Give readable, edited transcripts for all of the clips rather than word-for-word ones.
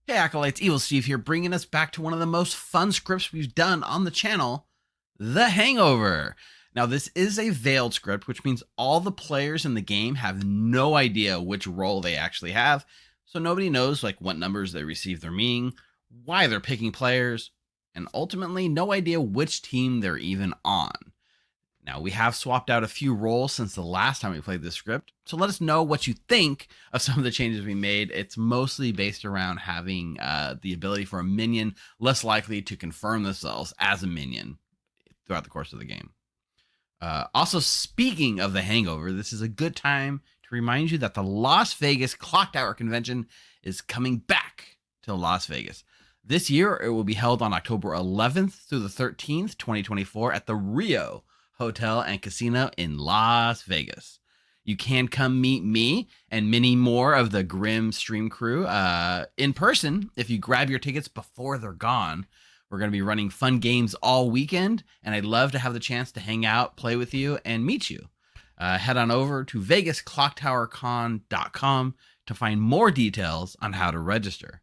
Hey Acolytes, Evil Steve here, bringing us back to one of the most fun scripts we've done on the channel, The Hangover. Now this is a veiled script, which means all the players in the game have no idea which role they actually have, so nobody knows like what numbers they receive their meaning, why they're picking players, and ultimately no idea which team they're even on. Now, we have swapped out a few roles since the last time we played this script, so let us know what you think of some of the changes we made. It's mostly based around having the ability for a minion less likely to confirm themselves as a minion throughout the course of the game. Also, speaking of the Hangover, this is a good time to remind you that the Las Vegas Clocktower convention is coming back to Las Vegas. This year, it will be held on October 11th through the 13th, 2024 at the Rio Hotel and Casino in Las Vegas. You can come meet me and many more of the Grim stream crew in person if you grab your tickets before they're gone. We're going to be running fun games all weekend, and I'd love to have the chance to hang out, play with you, and meet you. Head on over to vegasclocktowercon.com to find more details on how to register.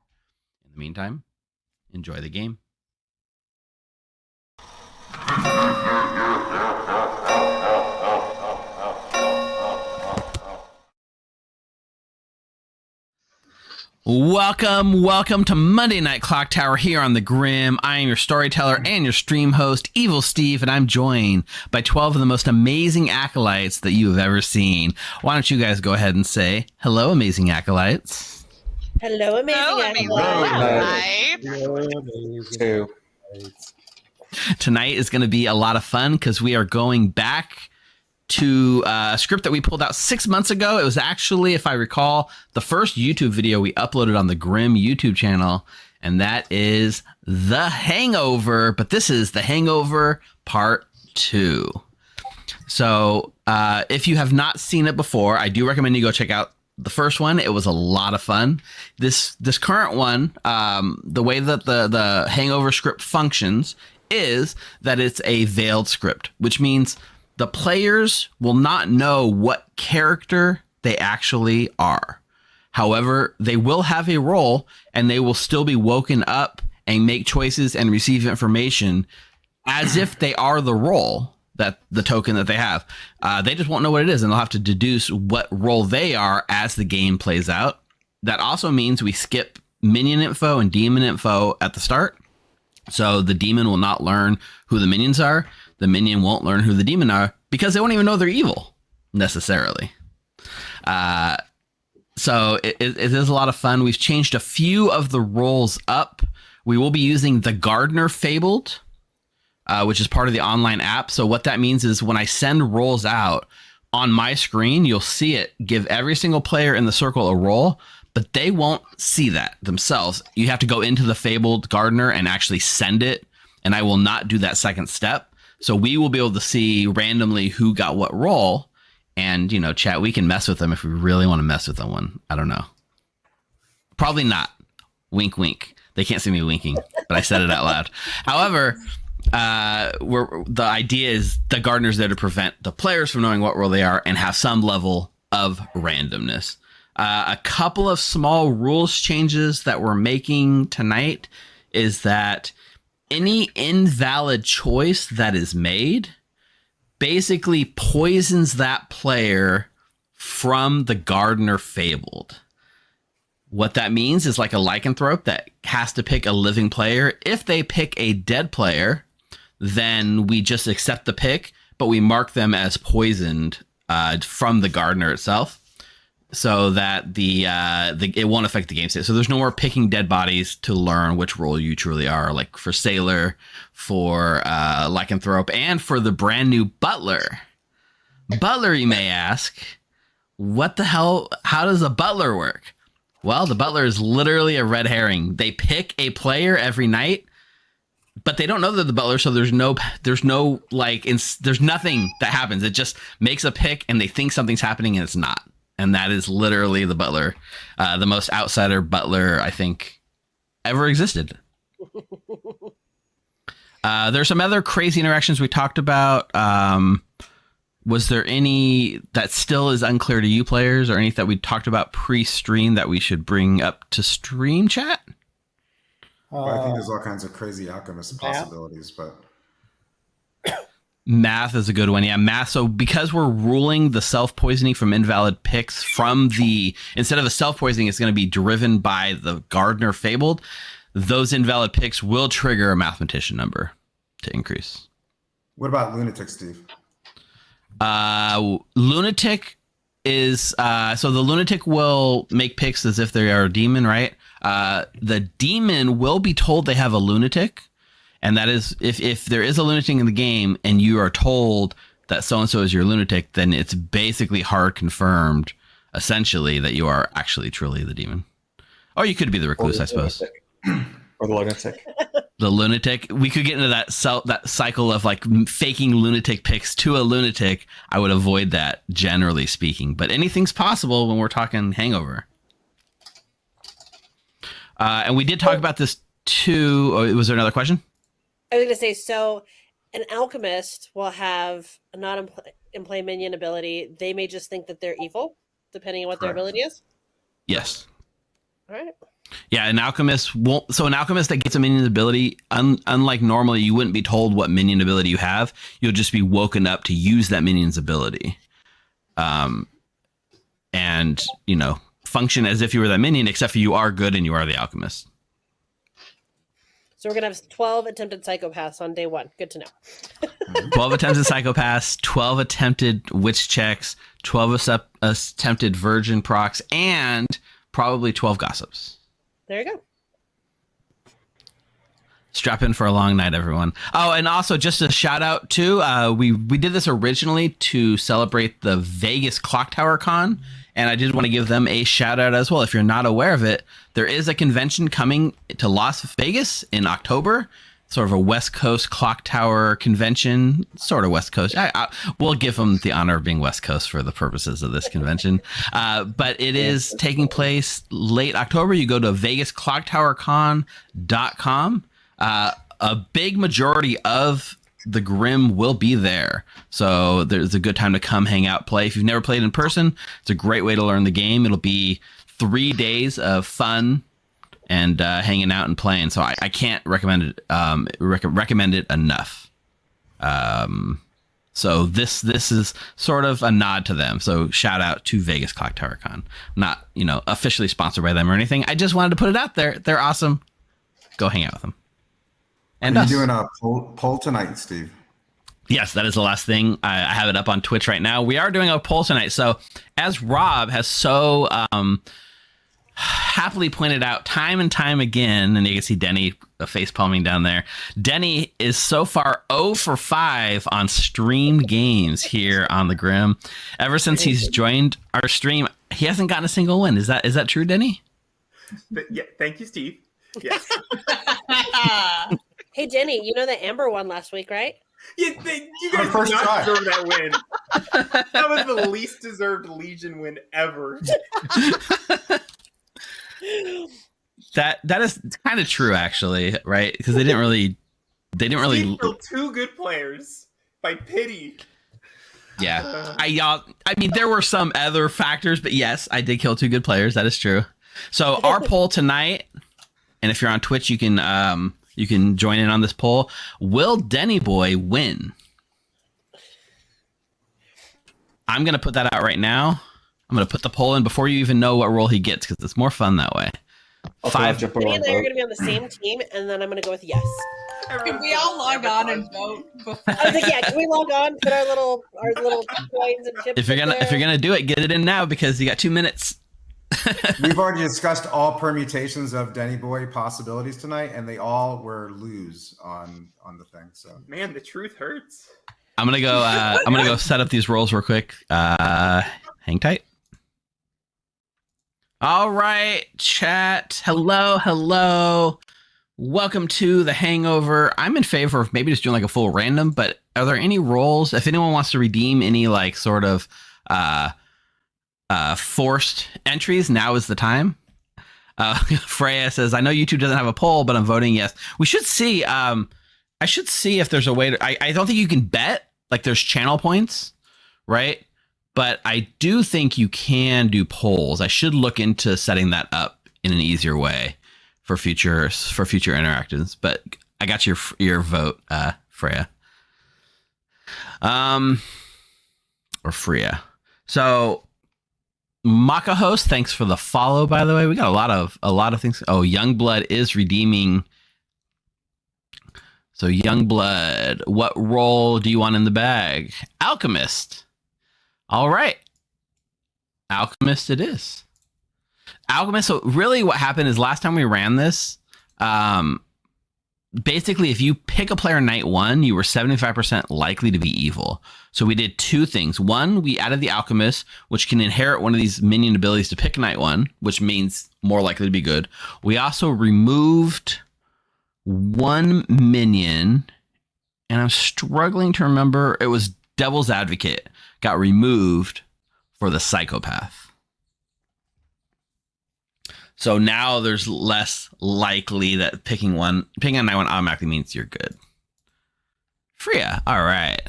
In the meantime, enjoy the game. Welcome to Monday Night Clocktower here on the Grim. I am your storyteller and your stream host, Evil Steve, and I'm joined by 12 of the most amazing acolytes that you have ever seen. Why don't you guys go ahead and say hello, amazing acolytes? Hello, amazing acolytes. Hello. Tonight is going to be a lot of fun because we are going back to a script that we pulled out 6 months ago. It was actually, if I recall, the first YouTube video we uploaded on the Grim YouTube channel, and that is The Hangover, but this is The Hangover Part 2. So if you have not seen it before, I do recommend you go check out the first one. It was a lot of fun. This current one, the way that the Hangover script functions is that it's a veiled script, which means the players will not know what character they actually are. However, they will have a role and they will still be woken up and make choices and receive information as if they are the role, that the token that they have. They just won't know what it is, and they'll have to deduce what role they are as the game plays out. That also means we skip minion info and demon info at the start. So the demon will not learn who the minions are. The minion won't learn who the demon are because they won't even know they're evil necessarily. So it is a lot of fun. We've changed a few of the roles up. We will be using the Gardener Fabled, which is part of the online app. So what that means is when I send roles out on my screen, you'll see it give every single player in the circle a role, but they won't see that themselves. You have to go into the Fabled Gardener and actually send it, and I will not do that second step. So we will be able to see randomly who got what role, and, you know, chat, we can mess with them if we really want to mess with them. I don't know. Probably not. Wink, wink. They can't see me winking, but I said it out loud. However, the idea is the Gardener's there to prevent the players from knowing what role they are and have some level of randomness. A couple of small rules changes that we're making tonight is that any invalid choice that is made basically poisons that player from the Gardener Fabled. What that means is like a lycanthrope that has to pick a living player. If they pick a dead player, then we just accept the pick, but we mark them as poisoned from the Gardener itself, so that it won't affect the game state. So there's no more picking dead bodies to learn which role you truly are, like for Sailor, for Lycanthrope, and for the brand new Butler. Butler, you may ask, what the hell? How does a Butler work? Well, the Butler is literally a red herring. They pick a player every night, but they don't know they're the Butler, so there's nothing that happens. It just makes a pick, and they think something's happening, and it's not. And that is literally the Butler, the most outsider Butler I think ever existed. There's some other crazy interactions we talked about. Was there any that still is unclear to you players, or any that we talked about pre-stream that we should bring up to stream chat? But I think there's all kinds of crazy alchemist possibilities, but Math is a good one. Yeah, math. So because we're ruling the self-poisoning from invalid picks from instead of a self-poisoning, it's going to be driven by the Gardener Fabled. Those invalid picks will trigger a mathematician number to increase. What about Lunatic, Steve? Lunatic is so the Lunatic will make picks as if they are a demon, right? The demon will be told they have a Lunatic. And that is, if there is a lunatic in the game and you are told that so-and-so is your lunatic, then it's basically hard confirmed, essentially, that you are actually truly the demon. Or you could be the recluse, I suppose. Or the lunatic. The lunatic. We could get into that cycle of like faking lunatic picks to a lunatic. I would avoid that, generally speaking. But anything's possible when we're talking Hangover. And we did talk about this too. Oh, was there another question? I was going to say, so an alchemist will have a non-in-play minion ability. They may just think that they're evil, depending on what their ability is? Yes. All right. Yeah, an alchemist won't. So an alchemist that gets a minion ability, unlike normally, you wouldn't be told what minion ability you have. You'll just be woken up to use that minion's ability. And, function as if you were that minion, except for you are good and you are the alchemist. So we're going to have 12 attempted psychopaths on day 1. Good to know. 12 attempted psychopaths, 12 attempted witch checks, 12 attempted virgin procs, and probably 12 gossips. There you go. Strap in for a long night, everyone. Oh, and also just a shout out too. We did this originally to celebrate the Vegas Clocktower Con, and I did want to give them a shout out as well. If you're not aware of it, there is a convention coming to Las Vegas in October, sort of a West Coast Clocktower convention, sort of West Coast. We'll give them the honor of being West Coast for the purposes of this convention. But it is taking place late October. You go to VegasClocktowerCon.com. A big majority of the Grim will be there. So there's a good time to come hang out, play. If you've never played in person, it's a great way to learn the game. It'll be 3 days of fun and hanging out and playing. So I can't recommend it. Recommend it enough. So this is sort of a nod to them. So shout out to Vegas Clocktower Con. Not officially sponsored by them or anything. I just wanted to put it out there. They're awesome. Go hang out with them. And are you doing a poll tonight, Steve? Yes, that is the last thing. I have it up on Twitch right now. We are doing a poll tonight. So as Rob has so happily pointed out time and time again, and you can see Denny face palming down there. Denny is so far 0 for 5 on streamed games here on the Grim. Ever since he's joined our stream, he hasn't gotten a single win. Is that true, Denny? Yeah, thank you, Steve. Yes. Hey, Denny, you know that Amber won last week, right? Yeah, you guys did not deserve that win. That was the least deserved Legion win ever. That is kind of true, actually, right? Because they didn't really killed 2 good players by pity. Yeah, I mean, there were some other factors, but yes, I did kill 2 good players. That is true. So our poll tonight, and if you're on Twitch, you can join in on this poll. Will Denny Boy win? I'm going to put that out right now. I'm going to put the poll in before you even know what role he gets, because it's more fun that way. Denny and I are going to be on the same team, and then I'm going to go with yes. Can we all log on and vote? I was like, yeah, can we log on, put our little coins and chips If you're gonna do it, get it in now, because you got 2 minutes. We've already discussed all permutations of Denny Boy possibilities tonight, and they all were lose on the thing. So man, the truth hurts. I'm gonna go set up these roles real quick. Hang tight. All right, chat. Hello. Welcome to the Hangover. I'm in favor of maybe just doing like a full random, but are there any roles? If anyone wants to redeem any like sort of forced entries, now is the time. Freya says, I know YouTube doesn't have a poll, but I'm voting yes. We should see. I should see if there's a way to. I don't think you can bet. Like there's channel points, right? But I do think you can do polls. I should look into setting that up in an easier way for future interactions. But I got your vote, Freya. Or Freya. So Maka host, thanks for the follow. By the way, we got a lot of things. Oh, Youngblood is redeeming. So Youngblood, what role do you want in the bag? Alchemist. All right. Alchemist it is. Alchemist. So really what happened is last time we ran this, basically if you pick a player night 1, you were 75% likely to be evil. So we did 2 things. One, we added the Alchemist, which can inherit one of these minion abilities to pick night 1, which means more likely to be good. We also removed 1 minion, and I'm struggling to remember. It was Devil's Advocate got removed for the Psychopath. So now there's less likely that picking on night 1 automatically means you're good. Freya, all right.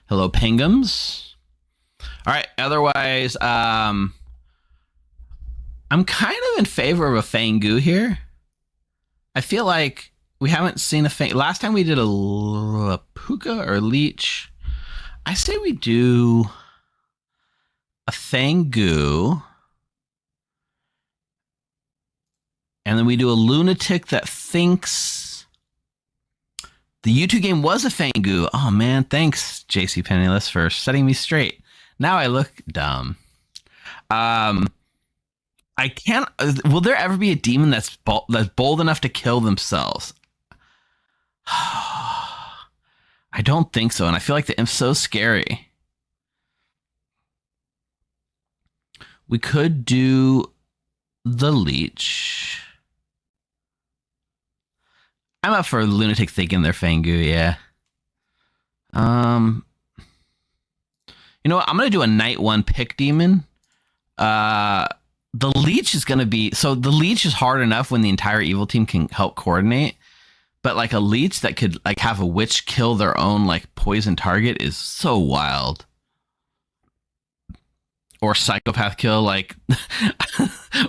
Hello, Pingums. All right. Otherwise, I'm kind of in favor of a Fangu here. I feel like we haven't seen a Fang. Last time we did a Puka or Leech. I say we do a Fangu. And then we do a Lunatic that thinks the YouTube game was a Fangu. Oh, man. Thanks, JC Penniless, for setting me straight. Now I look dumb. I can't. Will there ever be a demon that's bold enough to kill themselves? I don't think so. And I feel like the imp's so scary. We could do the Leech. I'm up for Lunatic thinking they're Fangu, yeah. You know what? I'm going to do a night 1 pick demon. The Leech is going to be... So the Leech is hard enough when the entire evil team can help coordinate. But like a Leech that could like have a witch kill their own like poison target is so wild. Or Psychopath kill. Like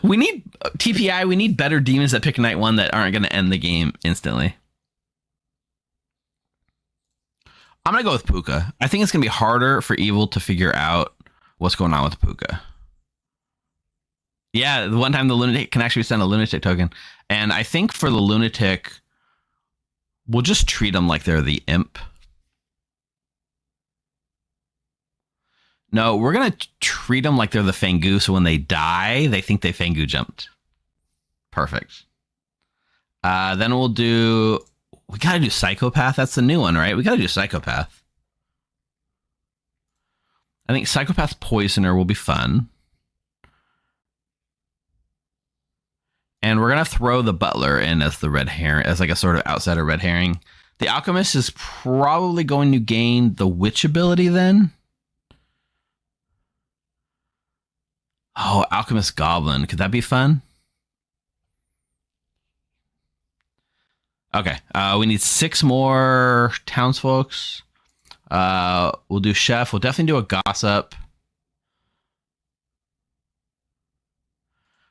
we need TPI. We need better demons that pick night 1 that aren't going to end the game instantly. I'm going to go with Puka. I think it's going to be harder for evil to figure out what's going on with Puka. Yeah, the one time the Lunatic can actually send a Lunatic token. And I think for the Lunatic, we'll just treat them like they're the imp. No, we're going to treat them like they're the Fangu, so when they die, they think they Fangu jumped. Perfect. Then we'll do... We got to do Psychopath. That's the new one, right? We got to do Psychopath. I think Psychopath Poisoner will be fun. And we're going to throw the Butler in as the red herring, as like a sort of outsider red herring. The Alchemist is probably going to gain the Witch ability then. Oh, Alchemist Goblin. Could that be fun? Okay. We need 6 more townsfolks. We'll do Chef. We'll definitely do a Gossip.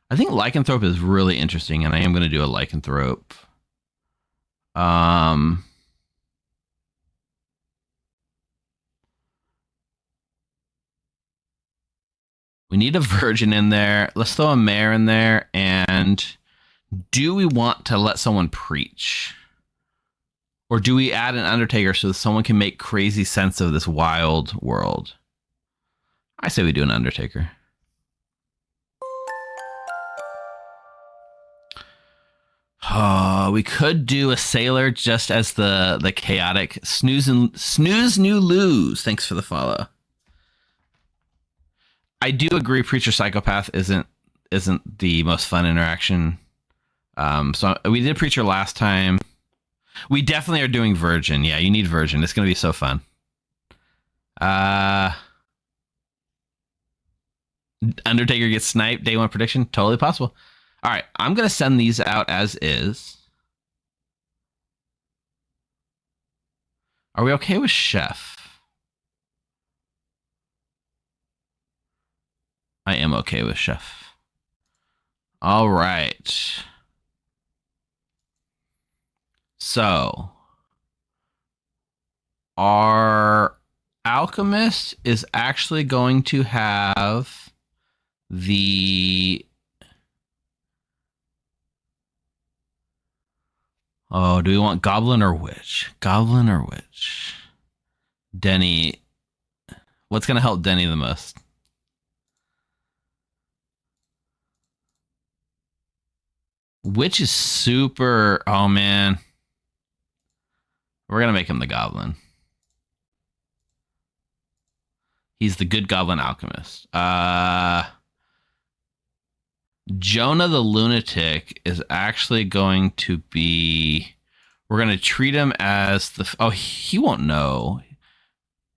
I think Lycanthrope is really interesting, and I am going to do a Lycanthrope. We need a Virgin in there. Let's throw a Mare in there. And do we want to let someone preach? Or do we add an Undertaker so that someone can make crazy sense of this wild world? I say we do an Undertaker. Oh, we could do a Sailor just as the chaotic snooze new lose. Thanks for the follow. I do agree Preacher Psychopath isn't the most fun interaction. So we did Preacher last time. We definitely are doing Virgin. Yeah, you need Virgin. It's going to be so fun. Undertaker gets sniped. Day 1 prediction. Totally possible. All right, I'm going to send these out as is. Are we okay with Chef? I am okay with Chef. All right. So, our alchemist is actually going to have the... Oh, do we want goblin or witch? Goblin or witch? Denny. What's going to help Denny the most? Witch is super... Oh, man. We're going to make him the goblin. He's the good goblin alchemist. Jonah the lunatic is actually going to be... We're going to treat him as the... Oh, he won't know.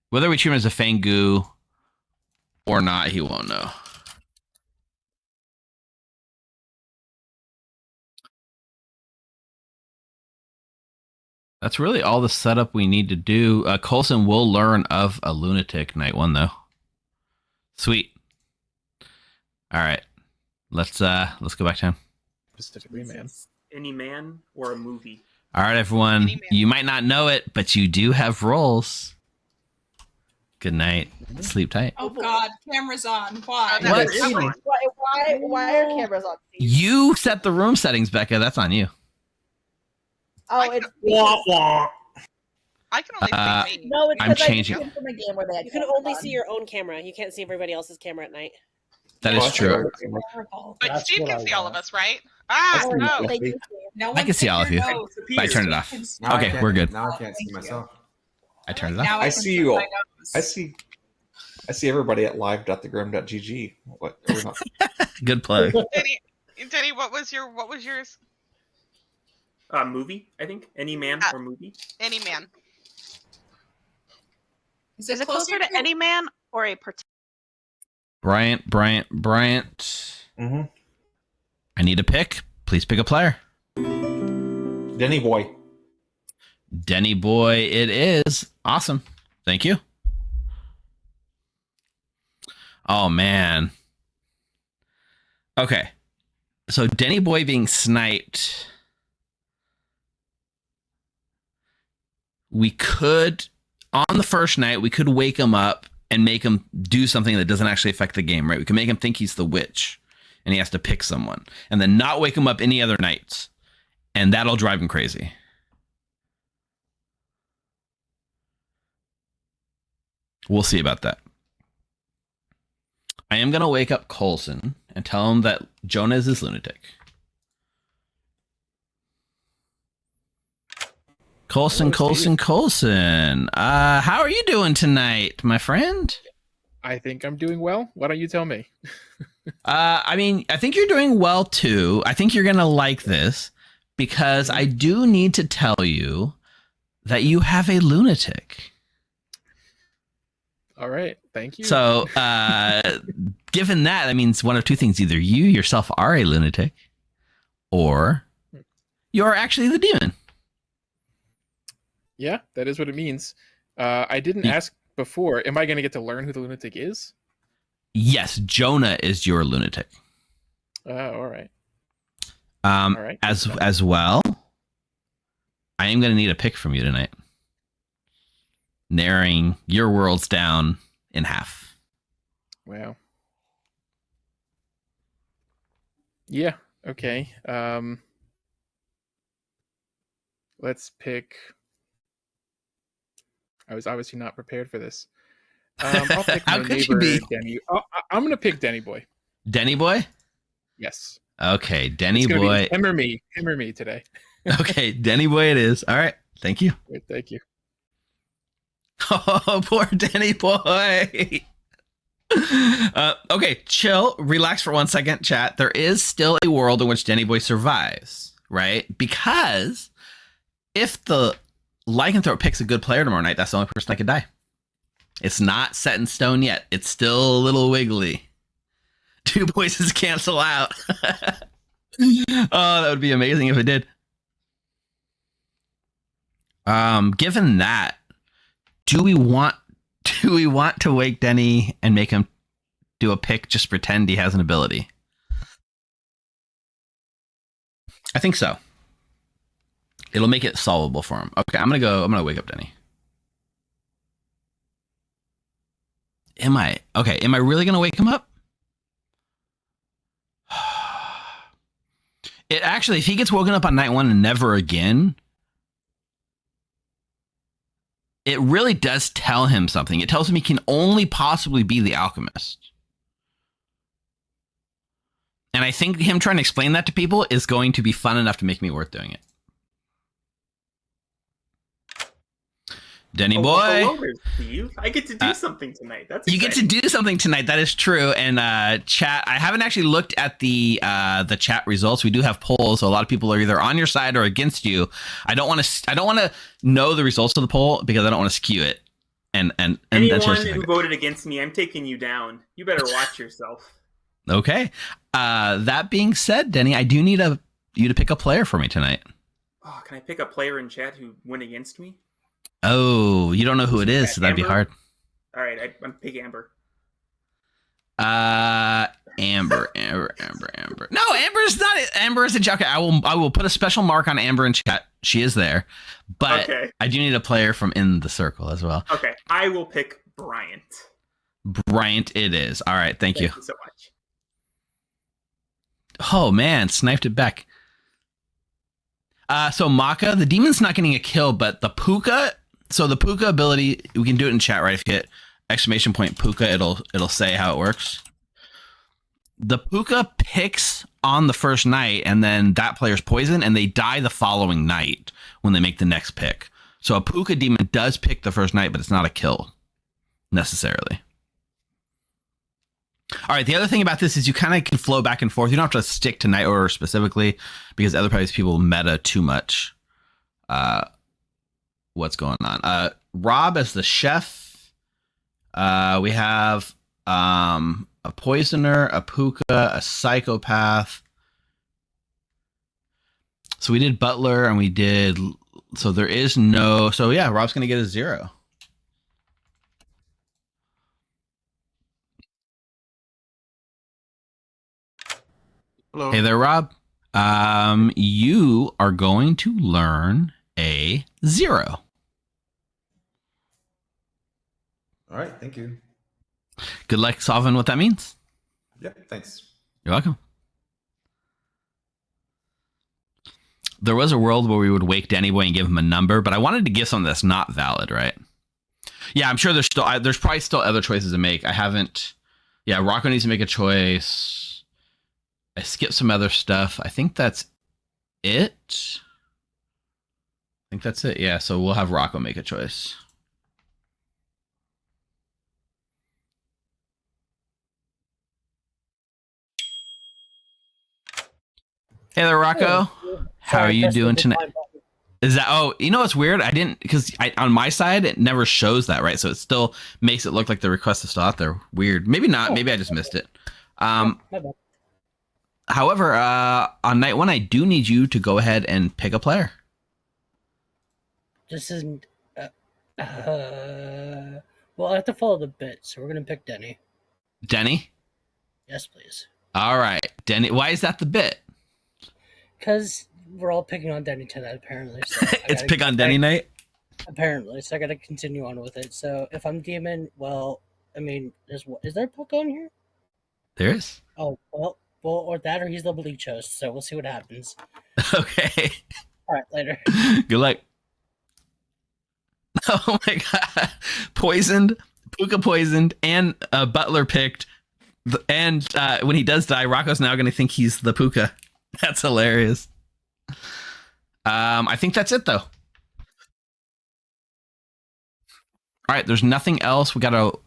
Whether we treat him as a Fangu or not, he won't know. That's really all the setup we need to do. Coulson will learn of a lunatic night one, though. Sweet. All right. Let's go back to him. Specifically, man. Any man or a movie? All right, everyone. You might not know it, but you do have roles. Good night. Sleep tight. Oh God, camera's on. Why? What? Why are cameras on? You set the room settings, Becca. That's on you. Oh, it's I can only see me. no. It's I'm changing. From a game where they you can only see your own camera. You can't see everybody else's camera at night. That is true. But Steve can see all of us, right? Ah, no. No I can see all of you. I turned it off. Okay, we're good. Now I can't see myself. I turned it off. Now I can see you all. my nose. I see everybody at live.thegrim.gg. What? Are we not? Good plug. Denny, what was yours? Movie, I think. Any man or movie? Any man. Is Is it closer to any man or a particular? Bryant. Mm-hmm. I need a pick. Please pick a player. Denny boy. Denny boy it is. Awesome. Thank you. Oh, man. Okay. So Denny boy being sniped. We could, on the first night, we could wake him up and make him do something that doesn't actually affect the game, right? We can make him think he's the witch and he has to pick someone and then not wake him up any other nights. And that'll drive him crazy. We'll see about that. I am going to wake up Coulson and tell him that Jonah is his lunatic. Coulson. How are you doing tonight, my friend? I think I'm doing well. Why don't you tell me? I mean, I think you're doing well too. I think you're going to like this because I do need to tell you that you have a lunatic. All right. Thank you. So, given that means one of two things. Either you yourself are a lunatic or you're actually the demon. Yeah, that is what it means. I didn't ask before. Am I going to get to learn who the lunatic is? Yes, Jonah is your lunatic. All right. All right. As well, I am going to need a pick from you tonight. Narrowing your worlds down in half. Wow. Yeah. Okay. Let's pick. I was obviously not prepared for this. I'll pick my How could neighbor, you be? Denny. I'm going to pick Denny Boy. Denny Boy? Yes. Okay, Denny It's Boy. Him or me today. Okay, Denny Boy it is. All right, thank you. Great, thank you. Oh, poor Denny Boy. Okay, chill, relax for 1 second, chat. There is still a world in which Denny Boy survives, right? Because if the lycanthrope picks a good player tomorrow night, that's the only person that could die. It's not set in stone yet. It's still a little wiggly. Two voices cancel out. Oh, that would be amazing if it did. Given that, do we want to wake Denny and make him do a pick, just pretend he has an ability? I think so. It'll make it solvable for him. Okay, I'm gonna wake up Denny. Am I really gonna wake him up? It actually, if he gets woken up on night 1 and never again, it really does tell him something. It tells him he can only possibly be the alchemist. And I think him trying to explain that to people is going to be fun enough to make me worth doing it. Denny boy. Hello there, Steve. I get to do something tonight. That's exciting. You get to do something tonight. That is true. And chat, I haven't actually looked at the chat results. We do have polls, so a lot of people are either on your side or against you. I don't want to know the results of the poll because I don't want to skew it. And anyone who voted against me, I'm taking you down. You better watch yourself. Okay. That being said, Denny, I do need you to pick a player for me tonight. Oh, can I pick a player in chat who went against me? Oh, you don't know who it is, so that'd be hard. All right, I'm pick Amber. Amber. No, Amber's not it. Amber is a joke. I will put a special mark on Amber in chat. She is there, but okay. I do need a player from in the circle as well. Okay, I will pick Bryant. Bryant, it is. All right, thank you. Thank you so much. Oh man, sniped it back. So Maka, the demon's not getting a kill, but the Puka. So the Puka ability, we can do it in chat, right? If you hit exclamation point Puka, it'll say how it works. The Puka picks on the first night, and then that player's poison, and they die the following night when they make the next pick. So a Puka demon does pick the first night, but it's not a kill necessarily. All right, the other thing about this is you kind of can flow back and forth. You don't have to stick to night order specifically because otherwise people meta too much. What's going on? Rob as the chef. We have a poisoner, a Puka, a psychopath. So we did butler and we did... So there is no... So yeah, Rob's going to get a 0. Hello. Hey there, Rob. You are going to learn a 0. All right, thank you. Good luck solving what that means. Yep, thanks. You're welcome. There was a world where we would wake Danny Boy and give him a number, but I wanted to give something that's not valid, right? Yeah, I'm sure there's probably still other choices to make. I haven't. Yeah, Rocco needs to make a choice. I skipped some other stuff. I think that's it. Yeah, so we'll have Rocco make a choice. Hey there, Rocco. How are you doing tonight? Is that, oh, you know what's weird? I didn't, because on my side, it never shows that, right? So it still makes it look like the request is still out there. Weird. Maybe not. Maybe I just missed it. However, on night 1, I do need you to go ahead and pick a player. This isn't. Well, I have to follow the bit, so we're gonna pick Denny. Denny? Yes, please. All right, Denny. Why is that the bit? Because we're all picking on Denny tonight, apparently. So It's pick on Denny night? Apparently, so I gotta continue on with it. So if I'm demon, well, I mean, is there a Puka on here? There is. Oh, well, or that, or he's the bleach host, so we'll see what happens. Okay. All right, later. Good luck. Oh my god. Poisoned, Puka poisoned, and Butler picked. And when he does die, Rocco's now going to think he's the Puka. That's hilarious. I think that's it, though. All right, there's nothing else. We got to...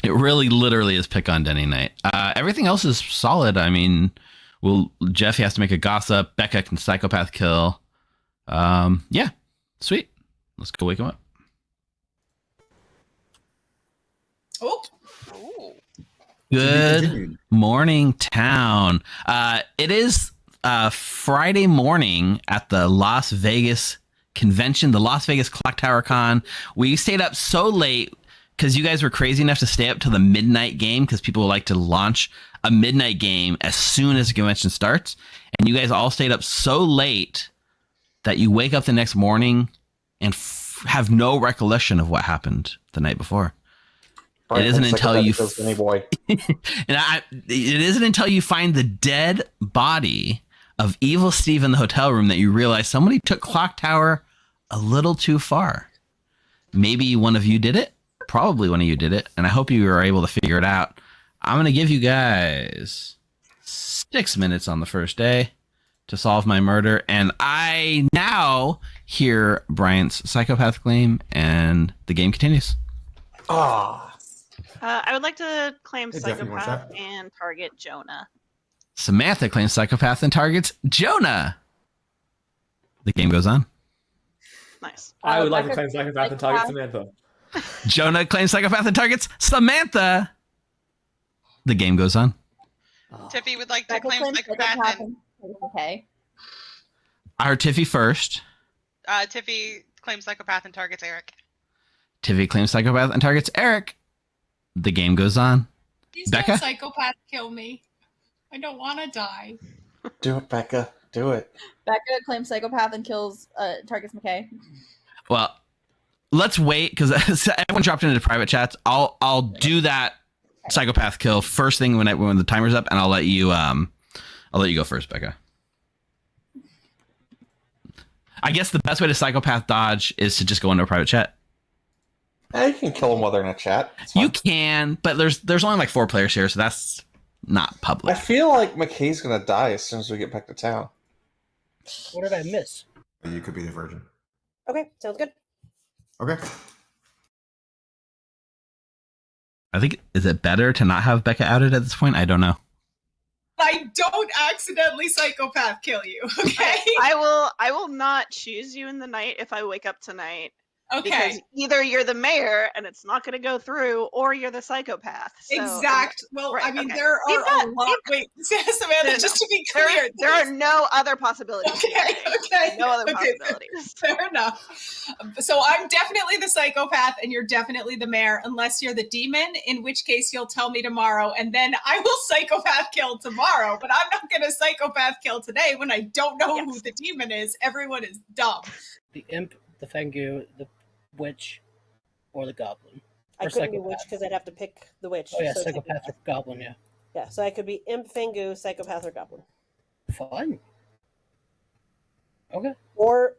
It really literally is pick on Denny night. Everything else is solid. I mean, Jeff has to make a gossip. Becca can psychopath kill. Yeah, sweet. Let's go wake him up. Oh. Good morning, town. It is Friday morning at the Las Vegas convention, the Las Vegas Clocktower Con. We stayed up so late because you guys were crazy enough to stay up till the midnight game because people like to launch a midnight game as soon as the convention starts, and you guys all stayed up so late that you wake up the next morning and have no recollection of what happened the night before. Brian, it isn't looks until like you that Danny boy. it isn't until you find the dead body of Evil Steve in the hotel room that you realize somebody took Clocktower a little too far. Maybe one of you did it. Probably one of you did it, and I hope you were able to figure it out. I'm going to give you guys 6 minutes on the first day to solve my murder, and I now hear Bryant's psychopath claim, and the game continues. I would like to claim Hey, Jeff, you want psychopath that? and target Jonah. Samantha claims psychopath and targets Jonah. The game goes on. Nice. I would like to claim psychopath and target Samantha. Jonah claims psychopath and targets Samantha. The game goes on. Tiffy would like to Becca claim claims psychopath psychopath and okay. I heard Tiffy first. Tiffy claims psychopath and targets Eric. Tiffy claims psychopath and targets Eric. The game goes on. Please Becca? don't psychopath kill me. I don't want to die. Do it, Becca. Do it. Becca claims psychopath and kills targets McKay. Well, let's wait because everyone dropped into private chats. I'll do that psychopath kill first thing when the timer's up, and I'll let you go first, Becca. I guess the best way to psychopath dodge is to just go into a private chat. You can kill them while they're in a chat. It's fine. You can, but there's only like 4 players here, so that's not I public. feel like McKay's gonna die as soon as we get back to town. What did I miss? You could be the virgin. Okay, sounds good. Okay. I think, is it better to not have Becca outed at this point? I don't know. I don't accidentally psychopath kill you, okay? I will not choose you in the night if I wake up tonight. Okay. Because either you're the mayor and it's not going to go through, or you're the psychopath. So, Exact. Well, right, I mean, okay. there are We've got- a lot. Wait, Samantha, No. just to be There, clear, there are no other possibilities. Okay, okay, No other okay. possibilities. Fair enough. So I'm definitely the psychopath, and you're definitely the mayor, unless you're the demon, in which case you'll tell me tomorrow, and then I will psychopath kill tomorrow. But I'm not going to psychopath kill today when I don't know who the demon is. Everyone is dumb. The imp, the Fengu, the witch, or the goblin. I Or couldn't be psychopath. witch because I'd have to pick the witch. Oh yeah, so psychopath or goblin, yeah. Yeah, so I could be imp, Fengu, psychopath, or goblin. Fun. Okay. Or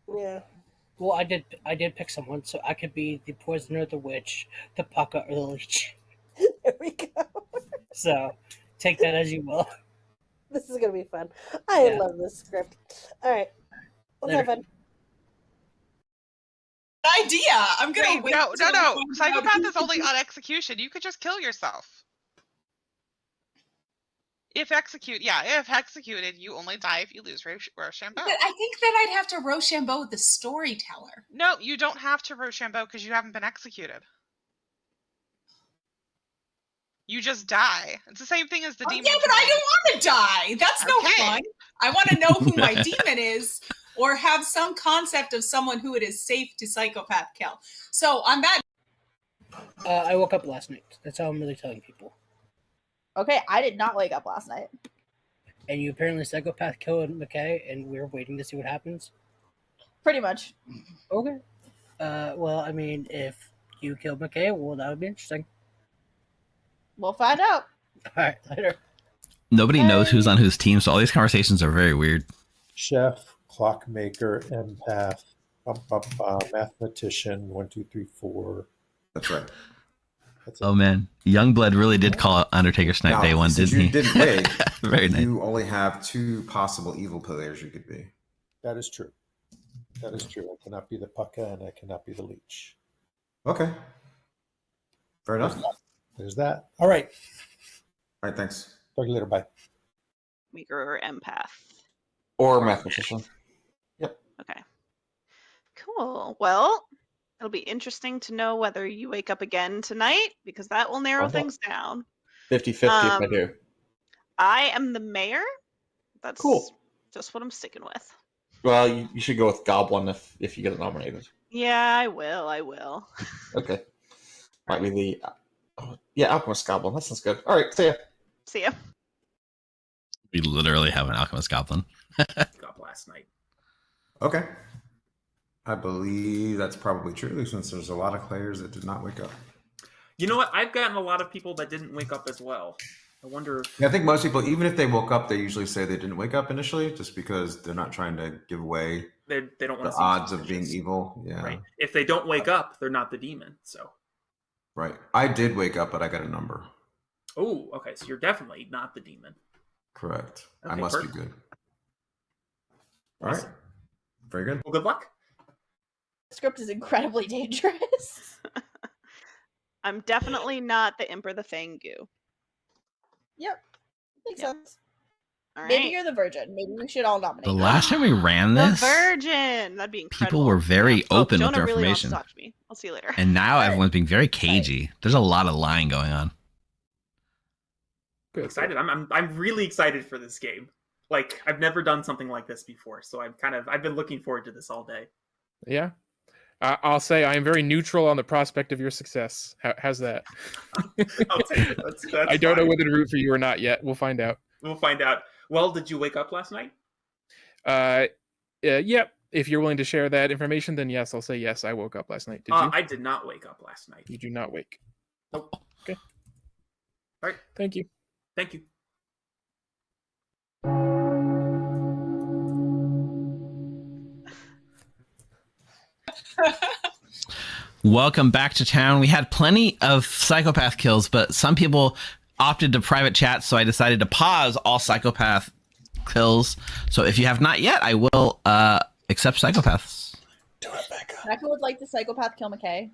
yeah. Well, I did pick someone, so I could be the poisoner, the witch, the pucka, or the leech. There we go. So take that as you will. This is gonna be fun. I Yeah. love this script. All right, let's have fun. Idea. I'm gonna Wait, wait. no. till I find out Psychopath who is only on execution. You could just kill yourself. If executed, you only die if you lose Rochambeau. But I think that I'd have to Rochambeau the storyteller. No, you don't have to Rochambeau because you haven't been executed. You just die. It's the same thing as the demon. Yeah, but I don't want to die. That's no Okay. fun. I want to know who my demon is, or have some concept of someone who it is safe to psychopath kill. So on that, I woke up last night. That's how I'm really telling people. Okay, I did not wake up last night. And you apparently psychopath killed McKay, and we're waiting to see what happens. Pretty much. Okay. Well, I mean, if you killed McKay, well, that would be interesting. We'll find out. All right, later. Nobody knows who's on whose team, so all these conversations are very weird. Chef, clockmaker, empath, mathematician, 1, 2, 3, 4. That's right. That's it. Oh man, Youngblood really did call out Undertaker Snipe Now, day one, since didn't you he? didn't wait, Very nice. you only have 2 possible evil players you could be. That is true. That is true. I cannot be the pucka and I cannot be the leech. Okay. Fair enough. All There's that. All right. right, thanks. Talk to you later. Bye. Maker or empath. Or mathematician. Okay. Cool. Well, it'll be interesting to know whether you wake up again tonight, because that will narrow Uh-huh. things down. 50-50 if I do. I am the mayor. That's Cool. just what I'm sticking with. Well, you should go with Goblin if you get nominated. Yeah, I will. Okay. Might be the Oh, yeah, Alchemist Goblin. That sounds good. All right, see ya. See ya. We literally have an alchemist goblin. Up last night. Okay. I believe that's probably true, since there's a lot of players that did not wake up. You know what? I've gotten a lot of people that didn't wake up as well. I wonder if... Yeah, I think most people, even if they woke up, they usually say they didn't wake up initially, just because they're not trying to give away they don't want the to see odds of being evil. Yeah. Right. If they don't wake up, they're not the demon. So. Right. I did wake up, but I got a number. Oh, okay. So you're definitely not the demon. Correct. Okay, I must perfect. be good. All right. Very good. Well, good luck. Script is incredibly dangerous. I'm definitely not the Emperor the Fangu. Yep. Makes sense. All right. Maybe you're the virgin. Maybe we should all nominate The you. last time we ran The this, Virgin. That'd be incredible. people were very open Jonah with their really wants to information. talk to me. I'll see you later. And now everyone's being very cagey. There's a lot of lying going on. I'm excited. I'm really excited for this game. Like, I've never done something like this before, so I've been looking forward to this all day. Yeah. I'll say I am very neutral on the prospect of your success. How's that? I'll take it. That's I don't know fine. whether to root for you or not yet. We'll find out. We'll find out. Well, did you wake up last night? Yep. If you're willing to share that information, then yes, I'll say yes. I woke up last night. Did you? I did not wake up last night. You do not wake. Nope. Okay. All right. Thank you. Thank you. Welcome back to town. We had plenty of psychopath kills, but some people opted to private chat, so I decided to pause all psychopath kills. So if you have not yet, I will accept psychopaths. Do it, Becca. Becca would like the psychopath kill McKay.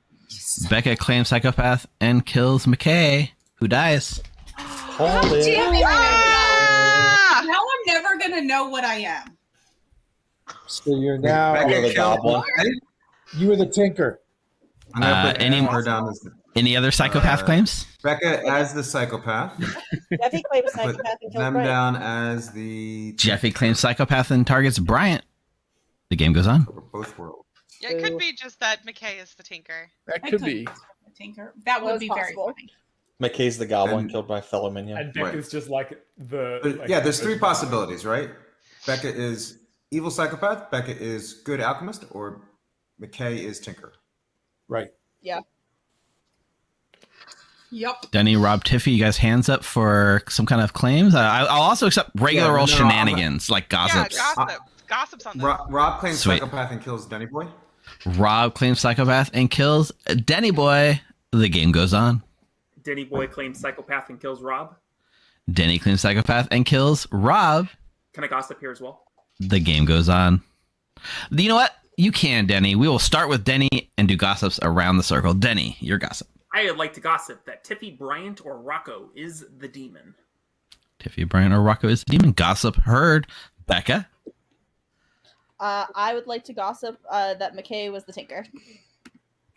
Becca claims psychopath and kills McKay, who dies. God damn it. Ah! Now I'm never going to know what I am. So you're now Becca the killed goblin. you were the tinker. I'm gonna put any her down as Any other psychopath claims? Becca as the psychopath. Jeffy claims Put psychopath and kills them Brian. down as the Jeffy claims psychopath and targets Bryant. The game goes on. over both worlds. Yeah, it could be just that McKay is the tinker. That I could be. Tinker. That would be very possible. funny. McKay's the goblin And- killed by fellow minion. And Becca's just like the. But, yeah, there's three possibilities, right? Becca is evil psychopath, Becca is good alchemist, or McKay is tinker. Right. Yeah. Yep. Denny, Rob, Tiffy, you guys hands up for some kind of claims? I'll also accept regular Yeah, old no, shenanigans like gossips. Yeah, gossip. Gossip's on there. Rob claims Sweet. psychopath and kills Denny Boy. Rob claims psychopath and kills Denny Boy. The game goes on. Denny Boy claims psychopath and kills Rob. Denny claims psychopath and kills Rob. Can I gossip here as well? The game goes on. You know what? You can, Denny. We will start with Denny and do gossips around the circle. Denny, your gossip. I would like to gossip that Tiffy Bryant or Rocco is the demon. Tiffy, Bryant, or Rocco is the demon. Gossip heard. Becca. I would like to gossip that McKay was the tinker.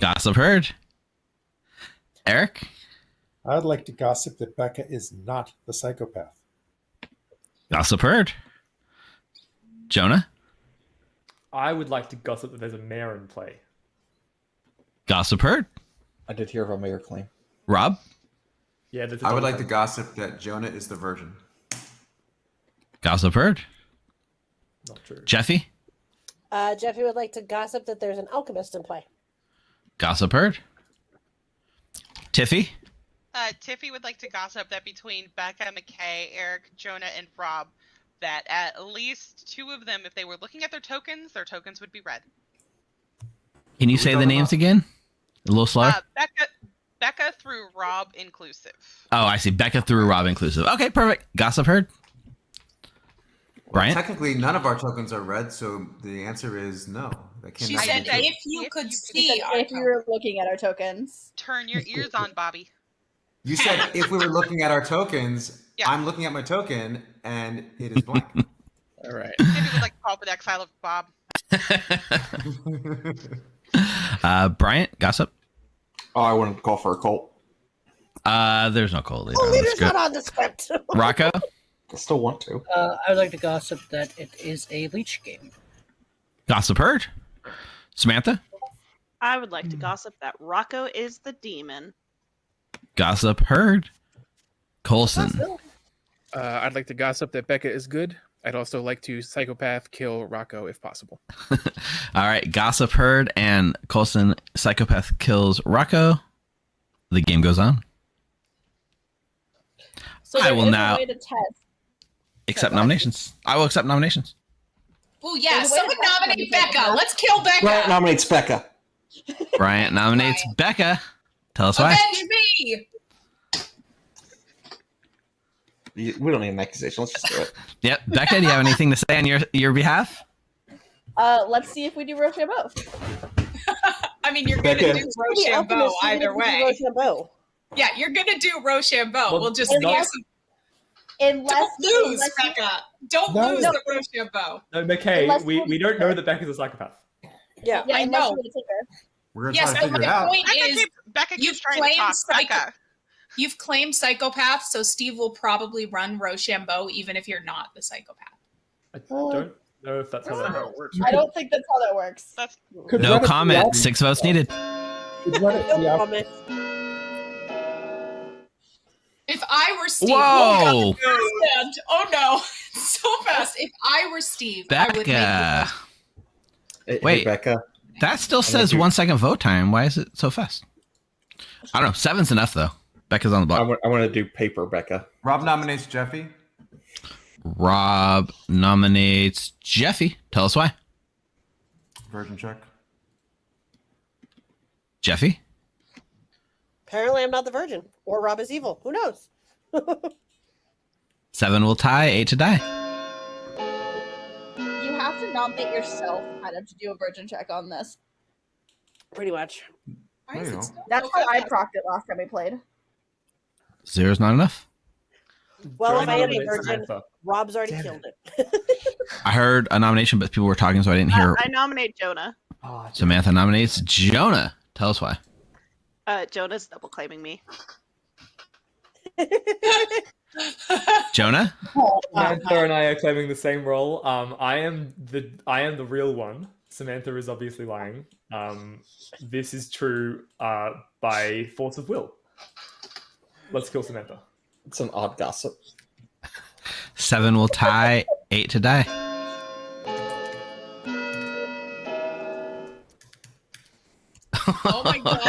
Gossip heard. Eric. I would like to gossip that Becca is not the psychopath. Gossip heard. Jonah. I would like to gossip that there's a mayor in play. Gossip heard. I did hear of a mayor claim. Rob. Yeah, there's I would like to gossip that Jonah is the virgin. Gossip heard. Not true. Jeffy. Jeffy would like to gossip that there's an alchemist in play. Gossip heard. Tiffy. Tiffy would like to gossip that between Becca, McKay, Eric, Jonah, and Rob, that at least two of them, if they were looking at their tokens would be red. Can you say the names again? A little slower. Becca through Rob inclusive. Oh, I see. Becca through Rob inclusive. Okay, perfect. Gossip heard. Brian? Technically, none of our tokens are red, so the answer is no. That She cannot said be true. if you could see She said our if you were looking at our tokens. Turn your ears on, Bobby. You said if we were looking at our tokens, Yeah. I'm looking at my token, and it is blank. All right. Tiffy would like to call for the exile of Bob. Bryant, gossip. Oh, I wanted to call for a cult. There's no cult leader. Oh, on the leader's script. not on the script. Rocco. I still want to. I would like to gossip that it is a leech game. Gossip heard. Samantha. I would like to gossip that Rocco is the demon. Gossip heard. Colson. I'd like to gossip that Becca is good. I'd also like to psychopath kill Rocco if possible. All right, gossip heard, and Colson psychopath kills Rocco. The game goes on. So I there will is a now way to test. accept nominations. I will accept nominations. Oh yeah, There's a way to someone test nominate nominations. Becca. Let's kill Becca. Bryant nominates Becca. Bryant nominates Becca. Tell us why. Avenge me. We don't need an accusation. Let's just do it. Yep, Becca, do you have anything to say on your behalf? Let's see if we do Rochambeau. I mean, you're Becca. gonna do Rochambeau either way. Rochambeau. Yeah, you're gonna do Rochambeau. Well, We'll just not- use. Unless Don't lose, unless- Becca. Don't No. lose No. the Rochambeau. No, McKay, Unless we don't know that Becca's a psychopath. Yeah. Yeah, I unless know. we're the tinker. We're gonna Yes, try to but figure it my out. point is, Becca you've keeps trying to claimed talk. psycho- Becca. you've claimed psychopath, so Steve will probably run Rochambeau even if you're not the psychopath. I don't know if that's how that works. I don't think that's how that works. That's Could No run it comment. the 6 votes needed. Could run it the No op- comment. If I were Steve, Whoa. oh no, so fast. If I were Steve, I would make Becca. Hey, Wait. Becca. That still says 1 second vote time. Why is it so fast? I don't know. 7's enough, though. Becca's on the block. I want to do paper, Becca. Rob nominates Jeffy. Rob nominates Jeffy. Tell us why. Virgin check. Jeffy? Apparently, I'm not the virgin, or Rob is evil. Who knows? 7 will tie. 8 to die. You have to nominate yourself kind of to do a virgin check on this. Pretty much. Why is it still That's so how I fast? procced it last time we played. 0's not enough. Well, Join if I am a nominates virgin, Samantha. Rob's already Damn killed it. I heard a nomination, but people were talking, so I didn't hear. I nominate Jonah. Samantha nominates Jonah. Tell us why. Jonah's double claiming me. Jonah? Samantha and I are claiming the same role. I am the real one. Samantha is obviously lying. This is true by force of will. Let's kill Samantha. It's an odd gossip. 7 will tie. 8 to die. Oh my god!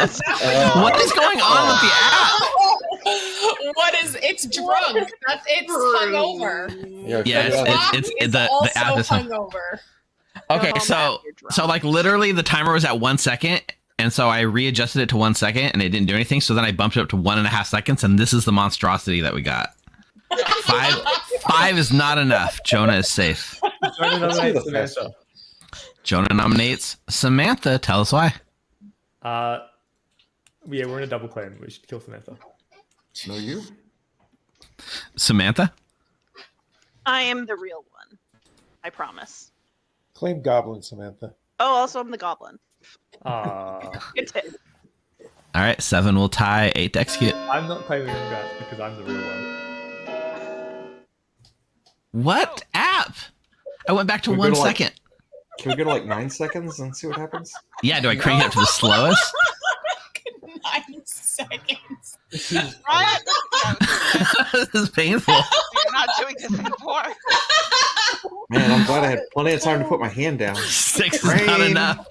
What is going on with the app? What is? It's drunk. It's hungover. Yeah, it's Is the also app is. hungover. Okay, home so after you're drunk. like literally the timer was at 1 second, and so I readjusted it to 1 second, and it didn't do anything. So then I bumped it up to 1.5 seconds, and this is the monstrosity that we got. 5 is not enough. Jonah is safe. Jonah nominates Samantha. Jonah nominates Samantha. Tell us why. Yeah, we're in a double claim. We should kill Samantha. No, you. Samantha. I am the real one. I promise. Claim Goblin, Samantha. Oh, also I'm the goblin. I'm Good tip. All right, 7 will tie. 8 to execute. not claiming that because I'm the real one. What app? I went back to Can we go 1 to, like- second. Can we go to like 9 seconds and see what happens? Yeah, do I crank it up to the slowest? 9 seconds. Right? This is painful. You're not doing this anymore. Man, I'm glad I had plenty of time to put my hand down. 6 is not Rain. enough.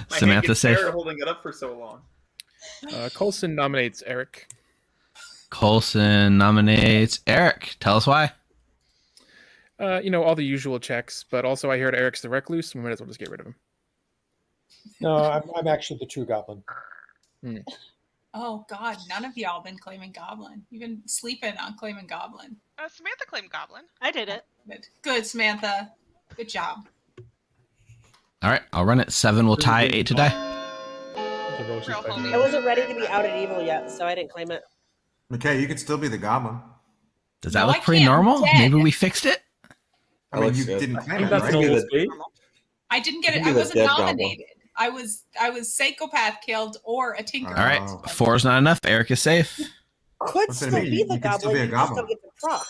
My Samantha hand gets safe. tired holding it up for so long. Colson nominates Eric. Colson nominates Eric. Tell us why. All the usual checks, but also I heard Eric's the recluse. We might as well just get rid of him. No, I'm actually the true Goblin. Oh god, none of y'all been claiming goblin. You've been sleeping on claiming goblin. Samantha claimed Goblin. I did it. Good, Samantha. Good job. All right, I'll run it. 7 will tie. 8 to die. Real homie. I wasn't ready to be outed evil yet, so I didn't claim it. Okay, you could still be the goblin. Does that No, look I pretty can't. normal? Dead. Maybe we fixed it. I mean, looks you good. didn't I claim think it, that's right? normal the- speed. I didn't get You it. can I be the wasn't dead goblin. nominated. I was psychopath killed or a tinker. All right, Oh. 4 is not enough. Eric is safe. Could What's still that mean? be You the could still goblin. be a You just don't goblin. get the proc.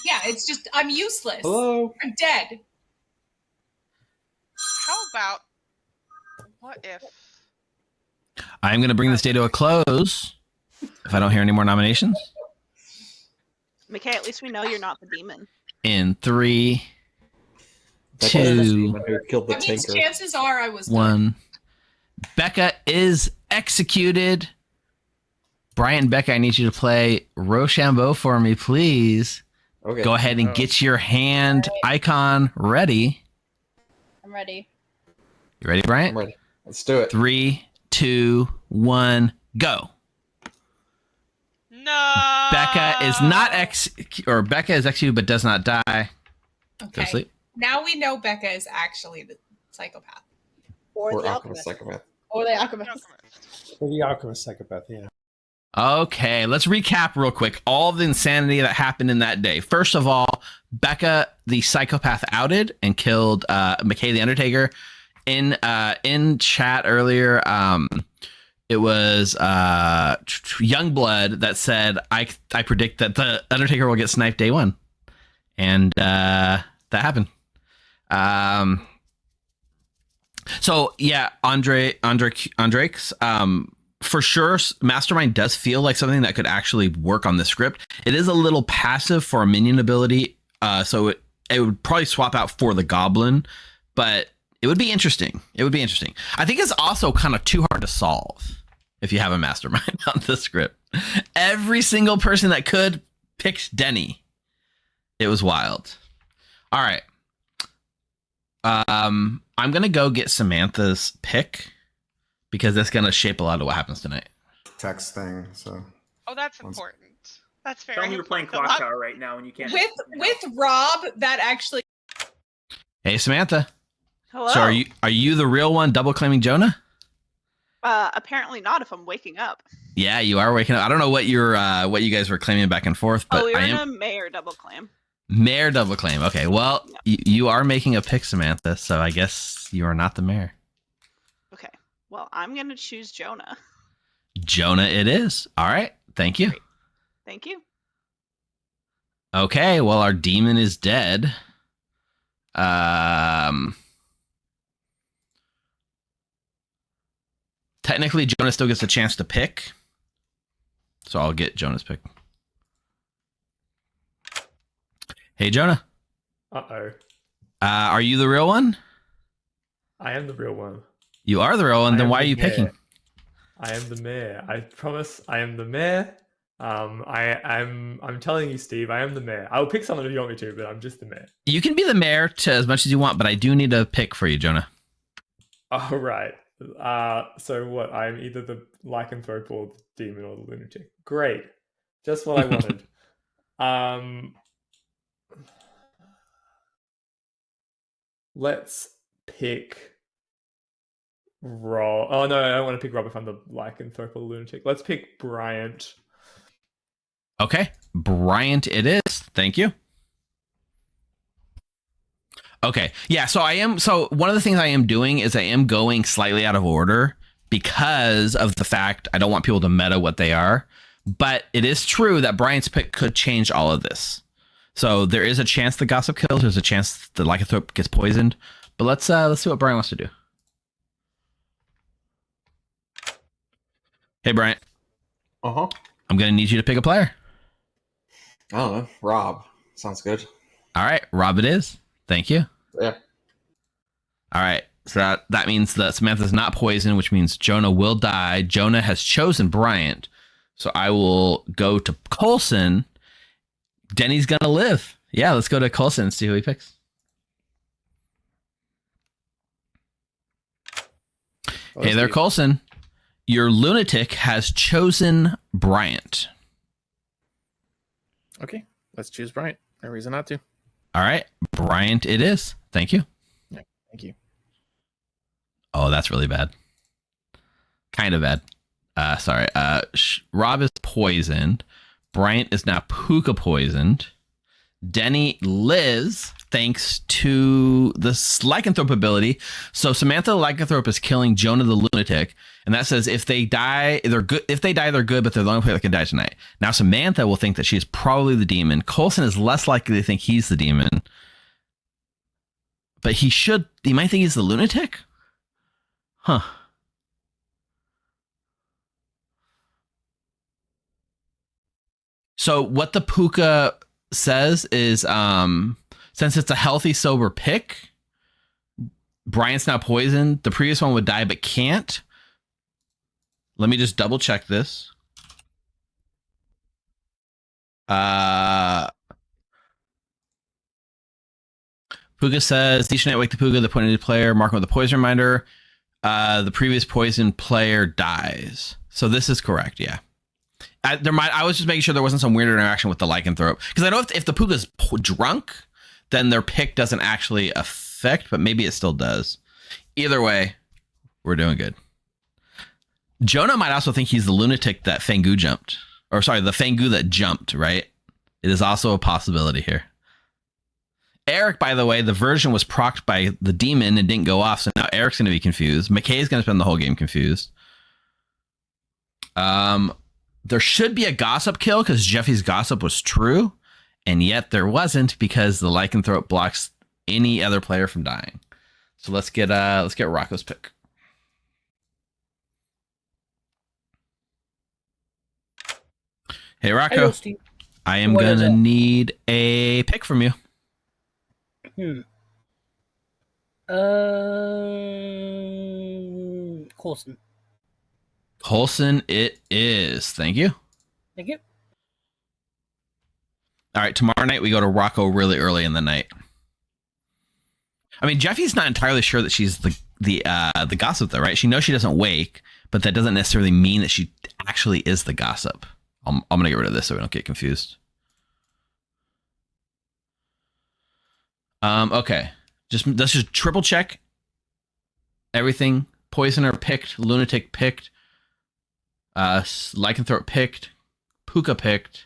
Yeah, it's just I'm useless. Hello? I'm dead. How about what if? I'm going to bring this day to a close. If I don't hear any more nominations. McKay, at least we know you're not the demon. In 3, That was the 2, demon who killed the That means tinker. chances are I was 1. Becca is executed. Brian and Becca, I need you to play Rochambeau for me, please. Okay. Go ahead and get your hand icon ready. I'm ready. You ready, Brian? I'm ready. Let's do it. 3, 2, 1, go. No. Becca is not Becca is executed but does not die. Go to Okay. sleep. Now we know Becca is actually the psychopath. Or Or the alchemist alchemist. psychopath. Or the alchemist. For the alchemist psychopath, yeah. Okay, let's recap real quick all the insanity that happened in that day. First of all, Becca, the psychopath, outed and killed McKay the Undertaker. In chat earlier, it was Youngblood that said, I predict that the Undertaker will get sniped day 1. And that happened. So yeah, Andrex, for sure, Mastermind does feel like something that could actually work on the script. It is a little passive for a minion ability, so it would probably swap out for the Goblin, but it would be interesting. It would be interesting. I think it's also kind of too hard to solve if you have a Mastermind on the script. Every single person that could picked Denny. It was wild. All right. I'm gonna go get Samantha's pick, because that's going to shape a lot of what happens tonight. Text thing, so. Oh, that's important. That's very Tell me you're playing important. Clocktower right now and you can't. With Rob, that actually. Hey, Samantha. Hello. So are you the real one double claiming Jonah? Apparently not if I'm waking up. Yeah, you are waking up. I don't know what you guys were claiming back and forth, but Oh, we were I in am a mayor double claim. mayor double claim. Okay, well, you are making a pick, Samantha, so I guess you are not the mayor. Okay. Well, I'm going to choose Jonah. Jonah it is. All right. Thank you. Great. Thank you. Okay, well, our demon is dead. Technically, Jonah still gets a chance to pick. So I'll get Jonah's pick. Hey, Jonah. Uh-oh. Are you the real one? I am the real one. You are the real one. Then why are you picking? I am the mayor. I promise I am the mayor. I'm telling you, Steve, I am the mayor. I'll pick someone if you want me to, but I'm just the mayor. You can be the mayor to as much as you want, but I do need a pick for you, Jonah. All right. So what? I'm either the lycanthrope or the demon or the lunatic. Great. Just what I wanted. Let's pick Rob. Oh no, I don't want to pick Rob if I'm the lycanthrope or the lunatic. Let's pick Bryant. Okay, Bryant it is. Thank you. Okay, yeah, so one of the things I am doing is I am going slightly out of order because of the fact I don't want people to meta what they are, but it is true that Bryant's pick could change all of this. So there is a chance the gossip kills, there's a chance the lycanthrope gets poisoned, but let's see what Bryant wants to do. Hey, Bryant. Uh-huh. I'm going to need you to pick a player. I don't know. Rob. Sounds good. All right, Rob it is. Thank you. Yeah. All right, so that means that Samantha's not poisoned, which means Jonah will die. Jonah has chosen Bryant, so I will go to Coulson. Denny's going to live. Yeah, let's go to Coulson and see who he picks. Hey there, Coulson. Your lunatic has chosen Bryant. Okay, let's choose Bryant. No reason not to. All right, Bryant it is. Thank you. Yeah, thank you. Oh, that's really bad. Kind of bad. Sorry. Rob is poisoned. Bryant is now Puka poisoned. Denny lives thanks to the lycanthrope ability. So Samantha the lycanthrope is killing Jonah the lunatic, and that says if they die, they're good. If they die, they're good, but they're the only player that can die tonight. Now Samantha will think that she's probably the demon. Coulson is less likely to think he's the demon, but he might think he's the lunatic. Huh. So what the Puka says is, since it's a healthy, sober pick, Bryant's now poisoned. The previous one would die, but can't. Let me just double check this. Puka says, each night wake the Puka, the pointed player, mark him with a poison reminder. The previous poison player dies. So this is correct, yeah. I was just making sure there wasn't some weird interaction with the lycanthrope. Because I know if the Puka's drunk, then their pick doesn't actually affect, but maybe it still does. Either way, we're doing good. Jonah might also think he's the lunatic that Fangu jumped. Or sorry, the Fangu that jumped, right? It is also a possibility here. Eric, by the way, the version was procced by the demon and didn't go off, so now Eric's going to be confused. McKay's going to spend the whole game confused. There should be a gossip kill because Jeffy's gossip was true, and yet there wasn't because the lycanthrope blocks any other player from dying. So let's get Rocco's pick. Hey Rocco, Hello, Steve. I am What is gonna it? need a pick from you. Coulson. Coulson, it is. Thank you. Thank you. All right, tomorrow night we go to Rocco really early in the night. I mean, Jeffy's not entirely sure that she's the gossip, though, right? She knows she doesn't wake, but that doesn't necessarily mean that she actually is the gossip. I'm gonna get rid of this so we don't get confused. Okay, let's just triple check everything. Poisoner picked, lunatic picked, lycanthrope picked, Puka picked,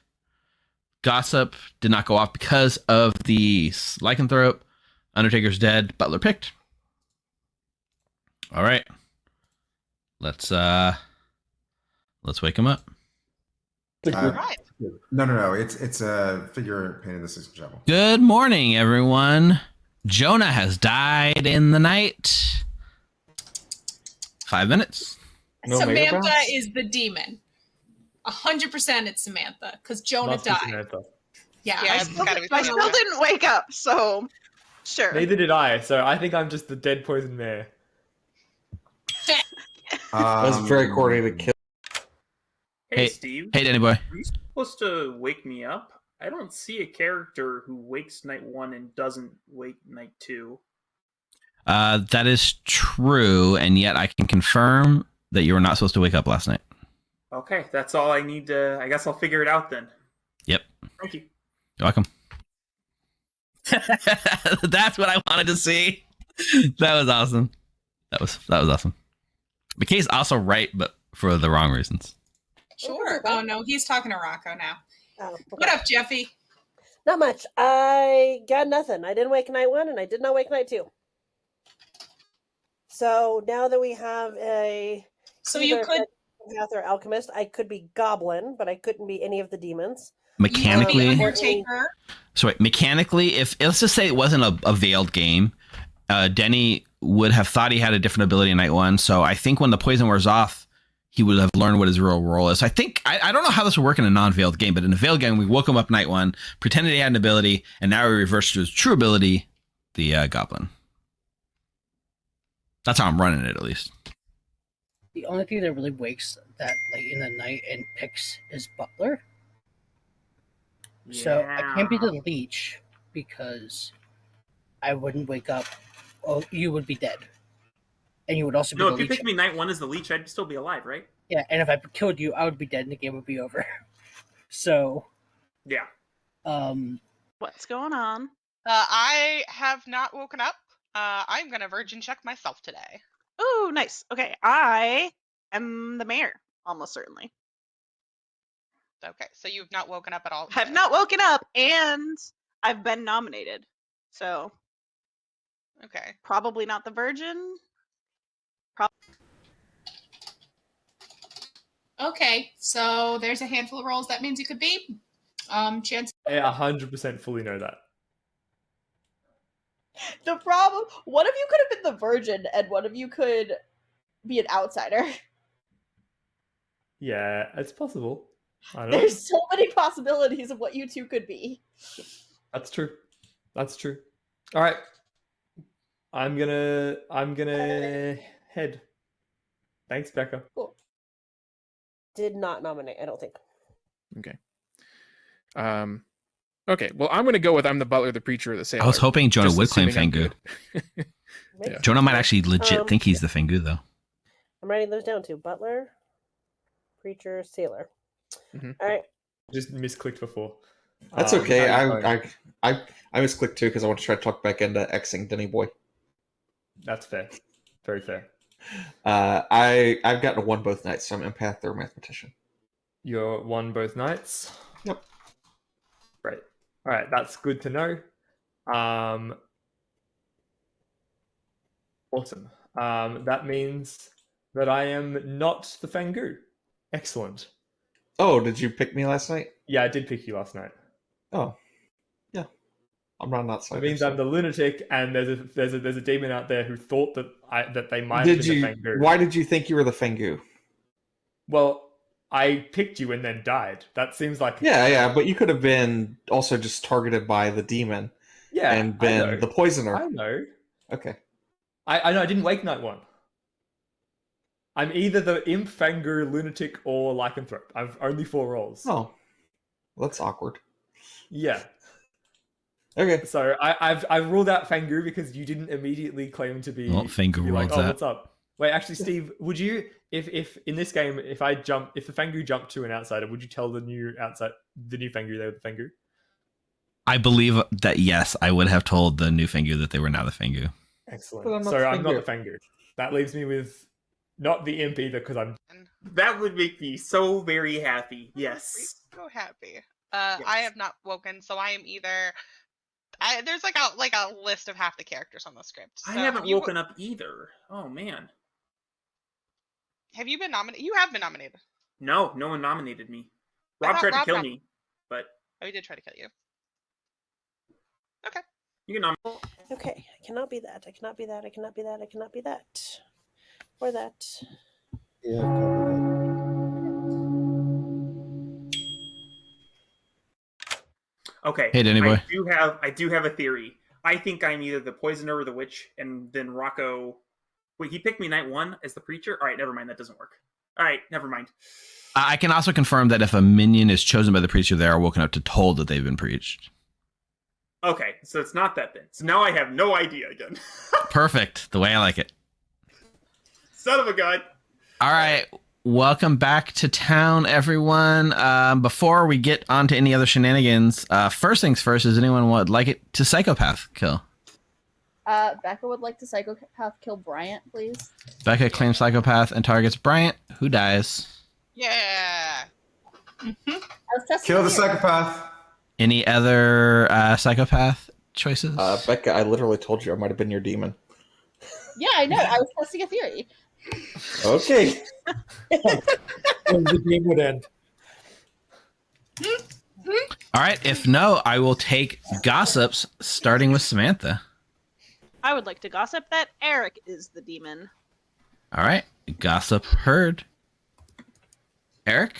gossip did not go off because of the lycanthrope. Undertaker's dead. Butler picked. All right, let's wake him up. Right. No. It's a figure painted the system shovel. Good morning, everyone. Jonah has died in the night. 5 minutes. No mega Samantha bounce? is the demon. 100% it's Samantha because Jonah Must be died. Samantha. Yeah, Yeah, I it's still, gotta be I Samantha. still didn't wake up, so sure. Neither did I, so I think I'm just the dead poison mare. That's very Courtney to kill. Hey, Hey, Steve. hey, Danny boy. Are you supposed to wake me up? I don't see a character who wakes night 1 and doesn't wake night 2. That is true, and yet I can confirm that you were not supposed to wake up last night. Okay, that's all I need to... I guess I'll figure it out then. Yep. Thank you. You're welcome. That's what I wanted to see. That was awesome. That was awesome. McKay's also right, but for the wrong reasons. sure. Oh no, he's talking to Rocco now. Oh, okay. What up, Jeffy? Not much. I got nothing. I didn't wake night 1 and I did not wake night 2. So now that we have a So you could path or alchemist, I could be goblin, but I couldn't be any of the demons. Mechanically, Undertaker. sorry, mechanically, if let's just say it wasn't a veiled game, Denny would have thought he had a different ability in night 1. So I think when the poison wears off, he would have learned what his real role is. So I think I don't know how this would work in a non-veiled game, but in a veiled game, we woke him up night 1, pretended he had an ability, and now we reversed to his true ability, the goblin. That's how I'm running it, at least. The only thing that really wakes that late in the night and picks is Butler. So I can't be the leech because I wouldn't wake up. Oh, you would be dead. And you would also be No, the if you leech. picked me night 1 as the leech, I'd still be alive, right? Yeah, and if I killed you, I would be dead and the game would be over. So, Yeah. What's going on? I have not woken up. I'm gonna virgin check myself today. Oh, nice. Okay, I am the mayor, almost certainly. Okay, so you've not woken up at all. I've not woken up, and I've been nominated. So, Okay. probably not the virgin. Okay, so there's a handful of rolls. That means you could be. Chance. I 100% fully know that. The problem, one of you could have been the virgin, and one of you could be an outsider. Yeah, it's possible. I know. There's so many possibilities of what you two could be. That's true. That's true. All right. I'm gonna head. Thanks, Becca. Cool. Did not nominate, I don't think. Okay. Okay. Well, I'm gonna go with I'm the butler, the preacher, or the sailor. I was hoping Jonah just would claim assuming I'm Fangu. good. Yeah. Jonah might actually legit think he's the Fangu, though. I'm writing those down too. Butler, preacher, sailor. Mhm. All right. Just misclicked before. That's okay. how you going? I misclicked too because I want to try to talk back into Xing Denny Boy. That's fair. Very fair. I've gotten a 1 both nights, so I'm empath or mathematician. You're 1 both nights. Yep. Great. All right, that's good to know. Awesome. That means that I am not the Fangu. Excellent. Oh, did you pick me last night? Yeah, I did pick you last night. Oh, yeah. I'm not outside. It means I'm the lunatic, and there's a demon out there who thought that they might have been the Fangu. Why did you think you were the Fangu? Well, I picked you and then died. That seems like Yeah, but you could have been also just targeted by the demon. Yeah, and been the poisoner. I know. Okay. I know. I didn't wake night 1. I'm either the imp, Fangu, lunatic, or lycanthrope. I've only 4 roles. Oh, well, that's awkward. Yeah. Okay. So I've ruled out Fangu because you didn't immediately claim to be. Well, Fangu be like, rules oh, out. what's up? Wait, actually, Steve, would you, if in this game, if the Fangu jumped to an outsider, would you tell the new Fangu they were the Fangu? I believe that, yes, I would have told the new Fangu that they were now the Fangu. Excellent. So I'm not the Fangu. That leaves me with not the imp either because I'm. That would make me so very happy. Yes. So happy. I have not woken, so I am either. There's like a list of half the characters on the script. So I haven't woken up either. Oh man. Have you been nominated? You have been nominated. No one nominated me. Rob tried to kill me, but he did try to kill you. Okay. You can nominate. Okay, I cannot be that. I cannot be that. I cannot be that. I cannot be that. Or that. Yeah, covered Okay. Hey, Danny boy. I do have a theory. I think I'm either the poisoner or the witch, and then Rocco. Wait, he picked me night 1 as the preacher? Alright, never mind, that doesn't work. Alright, never mind. I can also confirm that if a minion is chosen by the preacher, they are woken up to told that they've been preached. Okay, so it's not that then. So now I have no idea again. Perfect. The way I like it. Son of a gun. All right. Welcome back to town, everyone. Before we get on to any other shenanigans, first things first, does anyone like it to psychopath kill? Becca would like to psychopath kill Bryant, please. Becca claims psychopath and targets Bryant, who dies. Yeah. Kill the psychopath. Any other psychopath choices? Becca, I literally told you I might have been your demon. Yeah, I know. I was testing a theory. Okay. The game would end. All right. If no, I will take gossips, starting with Samantha. I would like to gossip that Eric is the demon. All right. Gossip heard. Eric?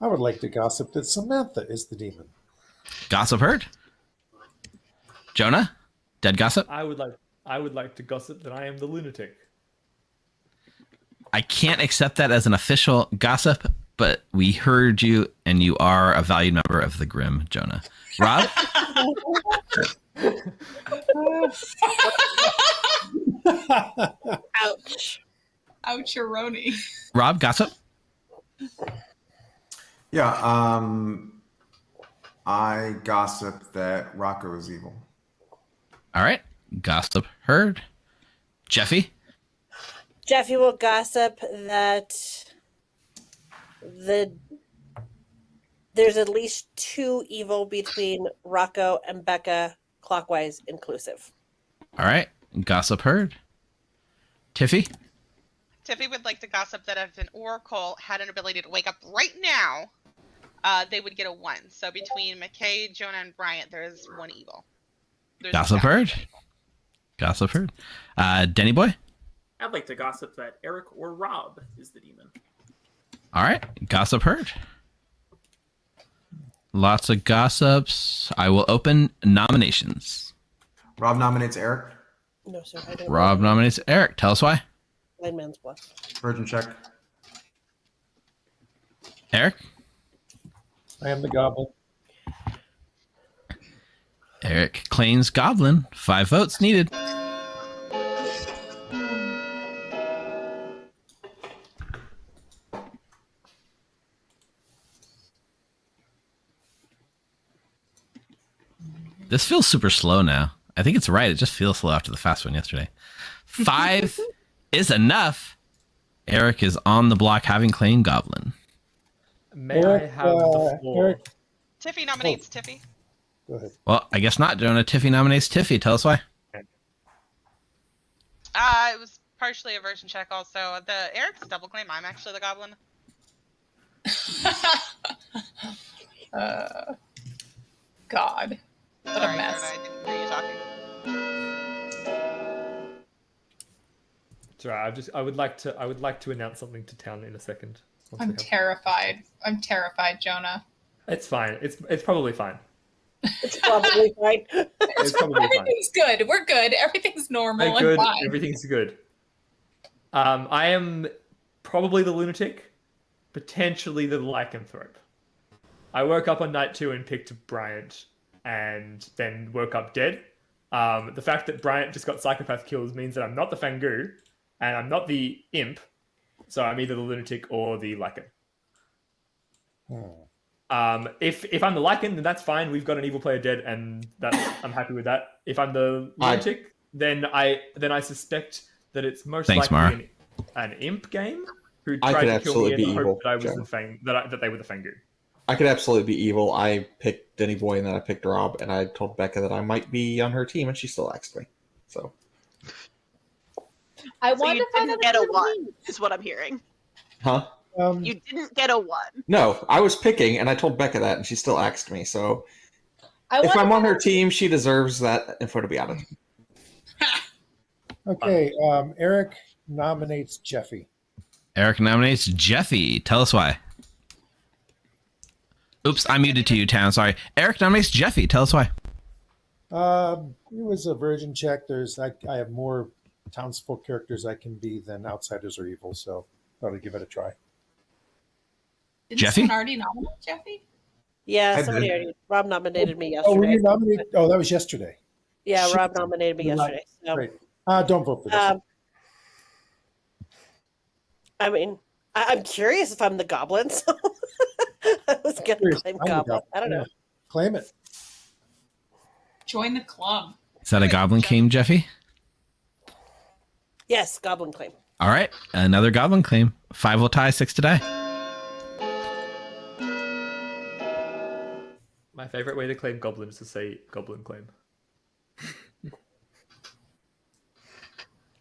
I would like to gossip that Samantha is the demon. Gossip heard. Jonah? Dead gossip? I would like to gossip that I am the lunatic. I can't accept that as an official gossip, but we heard you, and you are a valued member of the Grim, Jonah. Rob? Ouch. Oucheroni. Rob, gossip? Yeah, I gossip that Rocco is evil. All right. Gossip heard. Jeffy? Jeffy will gossip that there's at least 2 evil between Rocco and Becca, clockwise inclusive. All right. Gossip heard. Tiffy? Tiffy would like to gossip that if an oracle had an ability to wake up right now, they would get a 1. So between McKay, Jonah, and Bryant, there is 1 evil. Gossip heard. Gossip heard. Denny boy? I'd like to gossip that Eric or Rob is the demon. All right. Gossip heard. Lots of gossips. I will open nominations. Rob nominates Eric. No, sir. I don't Rob nominates Eric. Tell us why. Blind man's bluff. Virgin check. Eric? I am the goblin. Eric claims goblin. 5 votes needed. This feels super slow now. I think it's right. It just feels slow after the fast one yesterday. 5 is enough. Eric is on the block having claimed goblin. May I have the floor? Eric, Tiffy nominates Tiffy. go ahead. Well, I guess not, Jonah. Tiffy nominates Tiffy. Tell us why. It was partially a version check also. The Eric's double claim. I'm actually the goblin. God. What Sorry, a mess. Jonah, I didn't hear you talking. It's all right. I would like to announce something to town in a second. once I'm we have- terrified. I'm terrified, Jonah. It's fine. It's probably fine. It's probably fine. It's probably fine. Everything's good. We're good. Everything's normal Good. and fine. Everything's good. I am probably the lunatic, potentially the lycanthrope. I woke up on night 2 and picked Bryant, and then woke up dead. The fact that Bryant just got psychopath kills means that I'm not the Fangu, and I'm not the imp, so I'm either the lunatic or the lycan. If I'm the lycan, then that's fine. We've got an evil player dead, and I'm happy with that. If I'm the lunatic, then I suspect that it's most likely an imp game who tried to kill me in the hope that I was the that they were the Fangu. I could absolutely be evil. I picked Denny Boy and then I picked Rob, and I told Becca that I might be on her team, and she still asked me. So I So wanted you to find didn't out get a if it 1, was is what I'm hearing. huh? You didn't get a 1. No, I was picking, and I told Becca that, and she still asked me. So I if wanted I'm to on her find team, she deserves that info to be added. Okay, Eric nominates Jeffy. Eric nominates Jeffy. Tell us why. Oops, I muted to you, Town. Sorry. Eric nominates Jeffy. Tell us why. It was a virgin check. I have more townsfolk characters I can be than outsiders or evil, so thought I'd give it a try. Didn't Jeffy? someone already nominate Jeffy? Yeah, I somebody did. already. Rob nominated me Oh, were yesterday. you nominated? Oh, that was yesterday. Yeah, Shit. Rob nominated me You're right. yesterday. So, Great. Don't vote for this. I mean, I'm curious if I'm the goblin. So I was gonna Curious, claim I'm the goblin. goblin. I don't know. Yeah. Claim it. Join the club. Is that a goblin claim, Jeffy? Yes, goblin claim. All right. Another goblin claim. 5 will tie, 6 to die. My favorite way to claim goblin is to say goblin claim.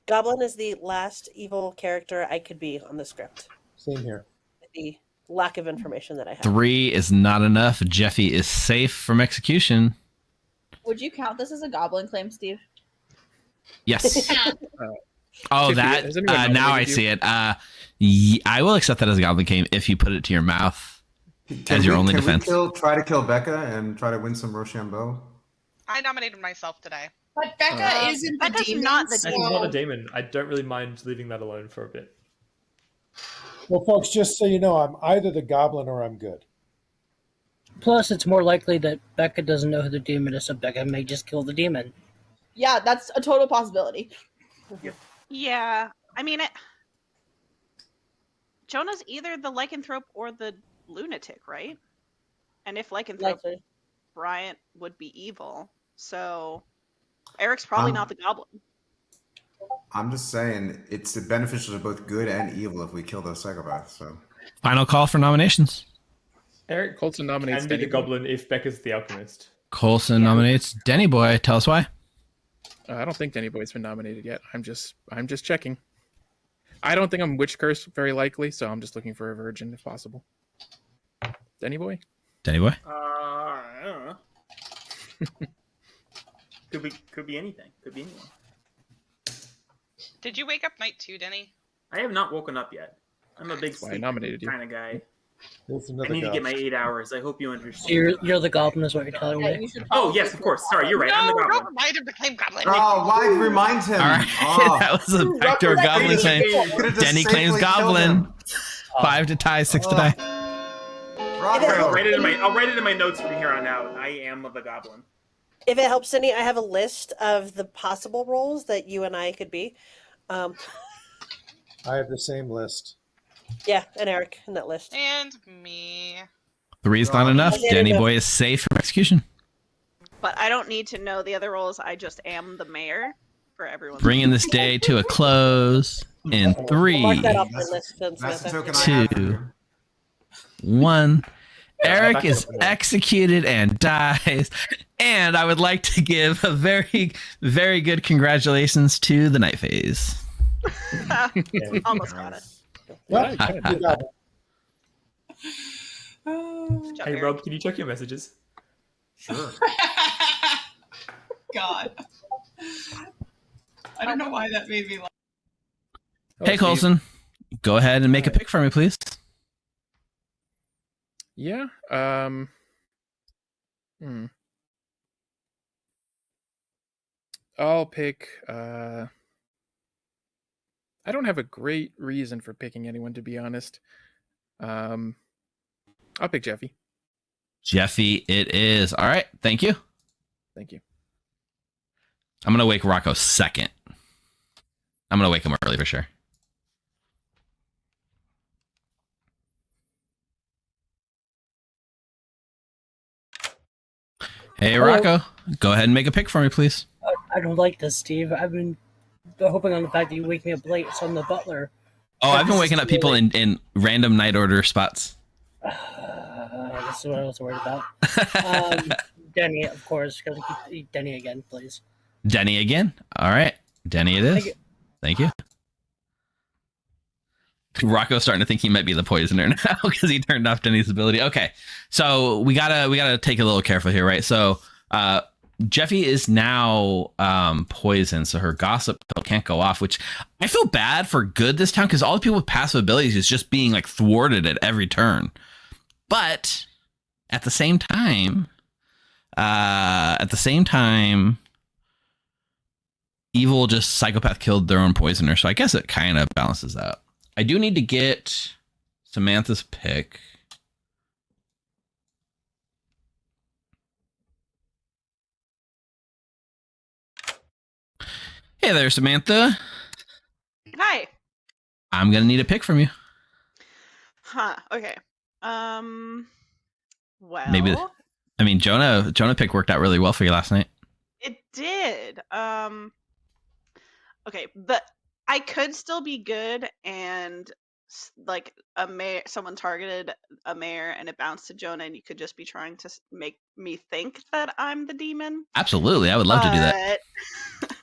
Goblin is the last evil character I could be on the script. Same here. The lack of information that I have. 3 is not enough. Jeffy is safe from execution. Would you count this as a goblin claim, Steve? Yes. Oh, Tiffy, that. has anyone Now I nominated you? see it. I will accept that as a goblin claim if you put it to your mouth as your only defense. Try to kill Becca and try to win some Rochambeau? I nominated myself today. But Becca isn't the Becca's demon. not the so- Becca's not a demon. I don't really mind leaving that alone for a bit. Well, folks, just so you know, I'm either the goblin or I'm good. Plus, it's more likely that Becca doesn't know who the demon is, so Becca may just kill the demon. Yeah, that's a total possibility. Yeah, I mean, Jonah's either the lycanthrope or the lunatic, right? And if lycanthrope, Likely. Bryant would be evil. So Eric's probably not the goblin. I'm just saying it's beneficial to both good and evil if we kill those psychopaths. So Final call for nominations. Eric Colson nominates can be the Denny Boy. goblin if Becca's the alchemist. Colson nominates Denny Boy. Tell us why. I don't think Denny Boy's been nominated yet. I'm just checking. I don't think I'm witch curse very likely, so I'm just looking for a virgin if possible. Denny Boy. Denny Boy. I don't know. Could be anything. Could be anyone. Did you wake up night 2, Denny? I have not woken up yet. I'm a big That's why I sleep nominated you. kind of guy. There's I another need to get goblin. my 8 hours. I hope you So understand. you're the goblin, is what you're telling Yeah, me. you should Oh probably yes, of course. Sorry, you're right. I'm the No, goblin. don't remind him to claim goblin. Oh, why remind him? All right, Oh. that was a backdoor Rocco goblin could've claim. just- could've just Denny claims safely killed goblin. him. 5 to tie, 6 to Oh. die. I'll Rocco. write it in my notes from here on out. I am the goblin. If it helps any, I have a list of the possible roles that you and I could be. I have the same list. Yeah, and Eric in that list. And me. 3's not enough. Okay, Denny enough. boy is safe from execution. But I don't need to know the other roles. I just am the mayor for everyone. Bringing this day to a close in Mark 3, that off your list, That's the Samantha. token I have. 2, 1. Eric is executed and dies. And I would like to give a very, very good congratulations to the night phase. Almost got it. Well, Yeah, you got it. Good job, Hey Eric. Rob, can you check your messages? Sure. God. I don't know why that made me laugh. Hey, Colson, go ahead and make a pick for me, please. Yeah. I'll pick. I don't have a great reason for picking anyone, to be honest. I'll pick Jeffy. Jeffy, it is. All right. Thank you. Thank you. I'm going to wake Rocco second. I'm going to wake him early for sure. Hey, Hello? Rocco, go ahead and make a pick for me, please. I don't like this, Steve. I've been hoping on the fact that you wake me up late, so I'm the butler. Oh, I've been waking up people in random night order spots. This is what I was worried about. Denny, of course. Gotta keep Denny again, please. Denny again. All right. Denny it is. Thank you. Rocco's starting to think he might be the poisoner now because he turned off Denny's ability. Okay. So we gotta take a little careful here, right? So Jeffy is now poisoned, so her gossip can't go off, which I feel bad for good this time because all the people with passive abilities is just being like thwarted at every turn. But at the same time, evil just psychopath killed their own poisoner, so I guess it kind of balances out. I do need to get Samantha's pick. Hey there, Samantha. Hi. I'm gonna need a pick from you. Huh. Okay. Well, Maybe. I mean, Jonah pick worked out really well for you last night. it did. Okay, but I could still be good and like a mayor, someone targeted a mayor and it bounced to Jonah, and you could just be trying to make me think that I'm the demon. Absolutely, I would love to do that. But,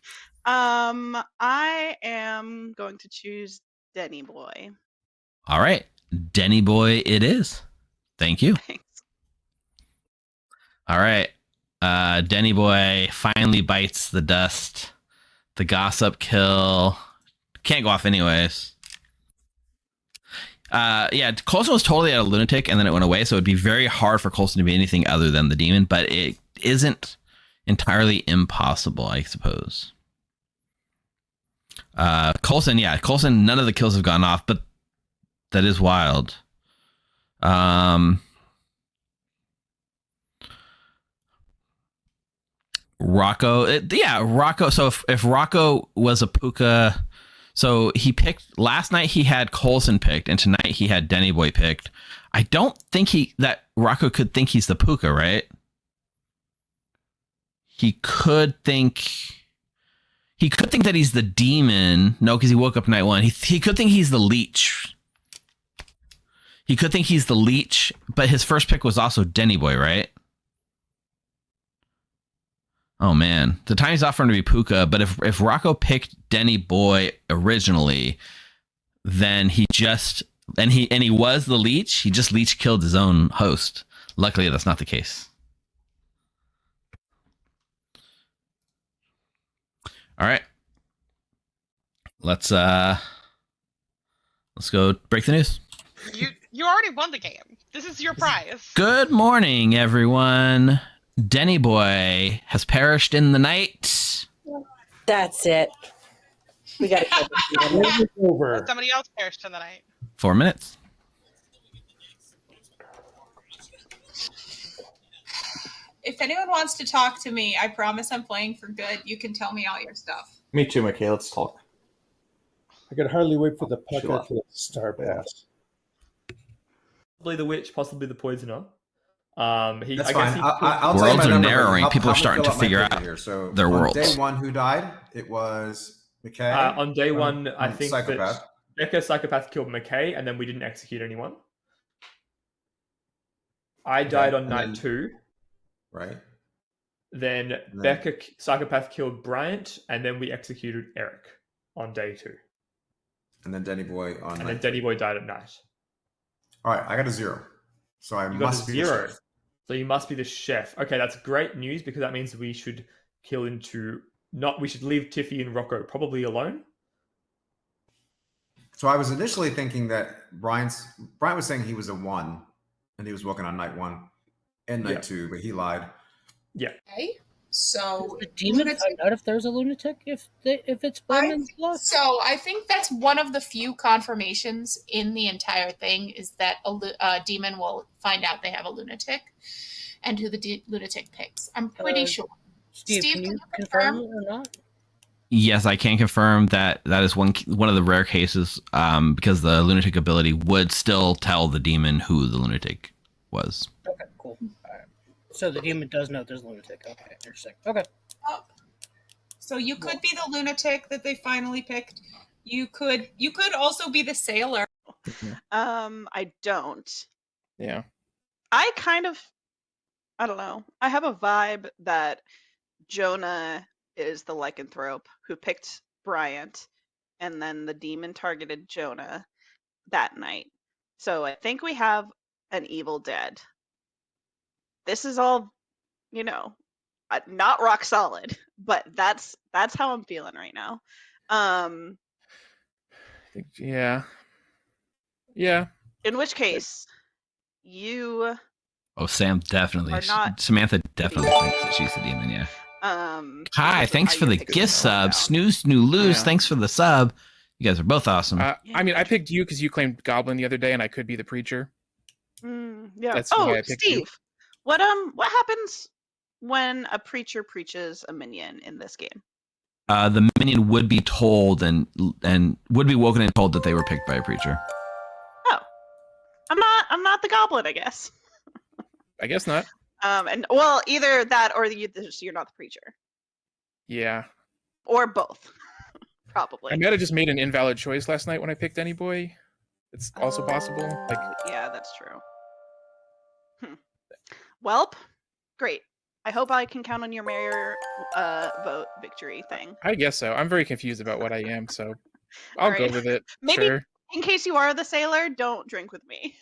I am going to choose Denny Boy. All right, Denny boy, it is. Thank you. Thanks. All right, Denny boy finally bites the dust. The gossip kill can't go off anyways. Yeah, Coulson was totally at a lunatic and then it went away, so it'd be very hard for Coulson to be anything other than the demon, but it isn't entirely impossible, I suppose. Coulson, none of the kills have gone off, but that is wild. Rocco. So if Rocco was a puka, so he picked last night. He had Coulson picked, and tonight he had Denny Boy picked. I don't think that Rocco could think he's the puka, right? He could think that he's the demon. No, because he woke up night one. He could think he's the leech. He could think he's the leech, but his first pick was also Denny Boy, right? Oh man, the time's off for him to be Puka, but if Rocco picked Denny Boy originally, then he was the leech. He just leech killed his own host. Luckily, that's not the case. All right, let's go break the news. You already won the game. This is your prize. Good morning, everyone. Denny Boy has perished in the night. That's it. We got to It's over. Somebody else perished in the night. 4 minutes. If anyone wants to talk to me, I promise I'm playing for good. You can tell me all your stuff. Me too, McKay. Let's talk. I could hardly wait for the Pekka Sure. to star pass. Possibly the witch, possibly the poisoner. That's fine. I'll tell you Worlds my are number, but narrowing. help People are me starting fill to up my figure paper out here. So their on worlds. day 1, who died? It was McKay. On day 1, I think Psychopath. that Becca Psychopath killed McKay, and then we didn't execute anyone. I died on and night then- 2. Right. Then Becca Psychopath killed Bryant, and then we executed Eric on day 2. And then Denny Boy on And night then Denny Boy died at night. All right, I got a 0. So I You got a must be the 0. chef. So you must be the chef. Okay, that's great news because that means we should kill into we should leave Tiffy and Rocco probably alone. So I was initially thinking that Brian was saying he was a 1, and he was working on night 1 and night 2, but he lied. Yeah. Okay. So The demon find out if there's a lunatic if it's Bowman's luck. So I think that's one of the few confirmations in the entire thing is that a demon will find out they have a lunatic, and who the lunatic picks. I'm pretty sure. Steve, can you confirm or not? Yes, I can confirm that is one of the rare cases because the lunatic ability would still tell the demon who the lunatic was. Okay, cool. All right. So the demon does know there's a lunatic. Okay, interesting. Okay. So you could be the lunatic that they finally picked. You could also be the sailor. I don't. Yeah. I don't know. I have a vibe that Jonah is the lycanthrope who picked Bryant, and then the demon targeted Jonah that night. So I think we have an evil dead. This is all, not rock solid, but that's how I'm feeling right now. Yeah. Yeah. In which case, you Oh, Sam definitely. Are not Samantha definitely thinks that she's the demon. Yeah. Hi, so thanks how for you the pick gift someone sub. out. Snooze, snoo, lose. Yeah. Thanks for the sub. You guys are both awesome. I mean, I picked you because you claimed Goblin the other day, and I could be the preacher. Yeah. That's Oh, why I picked you. Steve, what happens when a preacher preaches a minion in this game? The minion would be told and would be woken and told that they were picked by a preacher. Oh, I'm not the goblin, I guess. I guess not. And well, either that or you're not the preacher, Yeah. or both, probably. I might have just made an invalid choice last night when I picked Any Boy. It's also possible. Like, Yeah, that's true. Welp, great. I hope I can count on your mayor vote victory thing. I guess so. I'm very confused about what I am, so I'll go Alright. with it. Maybe Sure. in case you are the sailor, don't drink with me.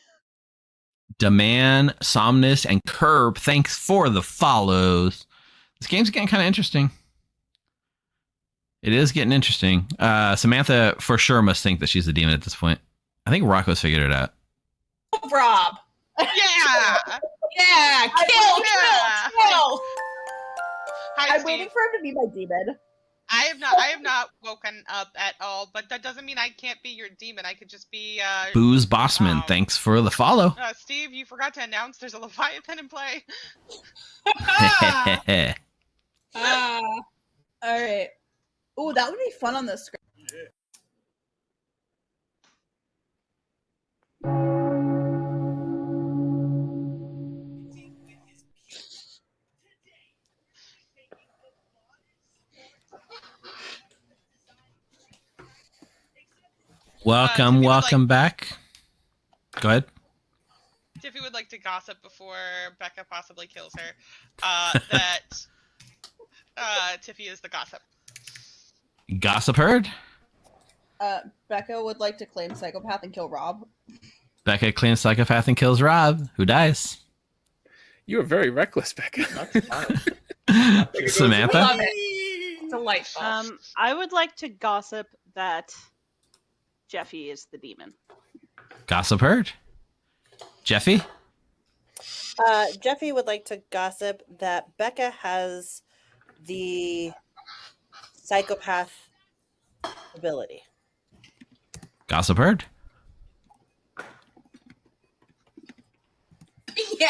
Demand, Somnus, and Curb, thanks for the follows. This game's getting kind of interesting. It is getting interesting. Samantha for sure must think that she's the demon at this point. I think Rocco's figured it out. Rob. Yeah. Yeah. Kill. Hi, I'm Steve. waiting for him to be my demon. I have not woken up at all, but that doesn't mean I can't be your demon. I could just be Booze Bossman, thanks for the follow. Steve, you forgot to announce there's a Leviathan in play. All right. Ooh, that would be fun on the screen. Welcome back. Go ahead. Tiffy would like to gossip before Becca possibly kills her. That Tiffy is the gossip. Gossip heard. Becca would like to claim psychopath and kill Rob. Becca claims psychopath and kills Rob, who dies. You were very reckless, Becca. Samantha. Love it. Delightful. I would like to gossip that Jeffy is the demon. Gossip heard. Jeffy? Jeffy would like to gossip that Becca has the psychopath ability. Gossip heard. Yeah,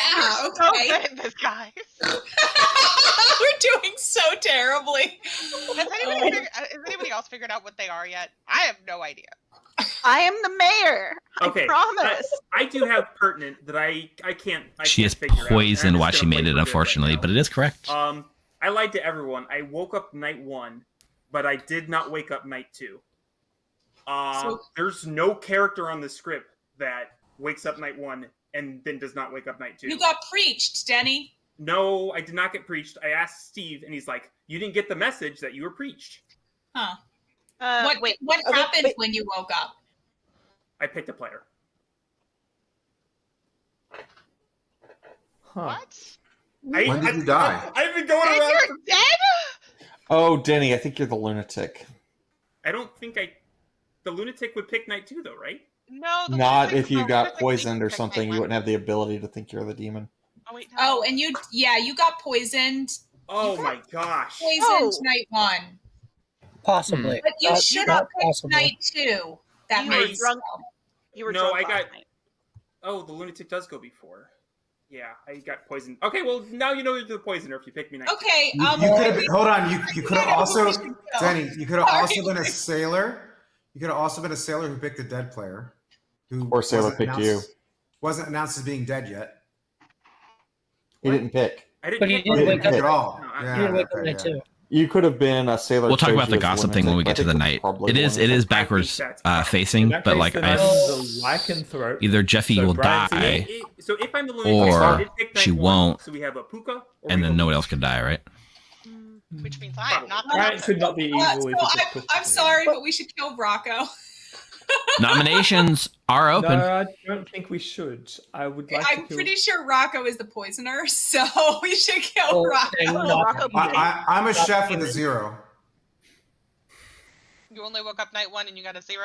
So okay. good at this, guys. We're doing so terribly. Has anybody else figured out what they are yet? I have no idea. I am the mayor. Okay, I promise. I do have pertinent that I can't. She can't is figure out, and I'm poisoned just while gonna she play made it, for good unfortunately, right but it is correct. now. I lied to everyone. I woke up night 1, but I did not wake up night 2. There's no character on the script that wakes up night 1 and then does not wake up night 2. You got preached, Denny. No, I did not get preached. I asked Steve, and he's like, "You didn't get the message that you were preached." Huh. Wait. What happened when you woke up? I picked a player. What? When did you die? I've been going And around. you're dead? Oh, Denny, I think you're the lunatic. I don't think the lunatic would pick night 2, though, right? No. The Not lunatic- if you the got lunatic poisoned or picked something. night You one. wouldn't have the ability to think you're the demon. Oh wait. No. Oh, and you got poisoned. Oh my gosh. Poisoned night 1. Possibly. But you should have picked possible. night 2. That You were makes drunk. You were No, drunk I got. last night. Oh, the lunatic does go before. Yeah, I got poisoned. Okay, well now you know you're the poisoner if you pick me night 2. Okay. You could have been, hold on. You could have also, we should go. Denny. You could have Sorry. also been a sailor. You could have also been a sailor who picked a dead player, who Or sailor wasn't picked you. Wasn't announced as being dead yet. He didn't pick. I didn't But he pick didn't He wake didn't pick up. at all. No, I- Yeah, You didn't wake up okay, night yeah. too. You could have been a sailor. We'll talk chose about the you as gossip thing when we get to the night. It is probably backwards that's facing, In that but case, like then I I'm the lycanthrope. either Jeffy So will Brian's die, So if I'm the lunatic, or I did pick night she 1, won't, So we have a puka, or and we then go- nobody else can die, right? Which means I am not the Brian could not be evil So if it's a cookie. I'm sorry, but we should kill Rocco. Nominations are open. No, I don't think we should. I would like to I'm kill. pretty sure Rocco is the poisoner, so we should kill Oh, Rocco. then not- Rocco I'm a chef with a 0. You only woke up night 1 and you got a 0?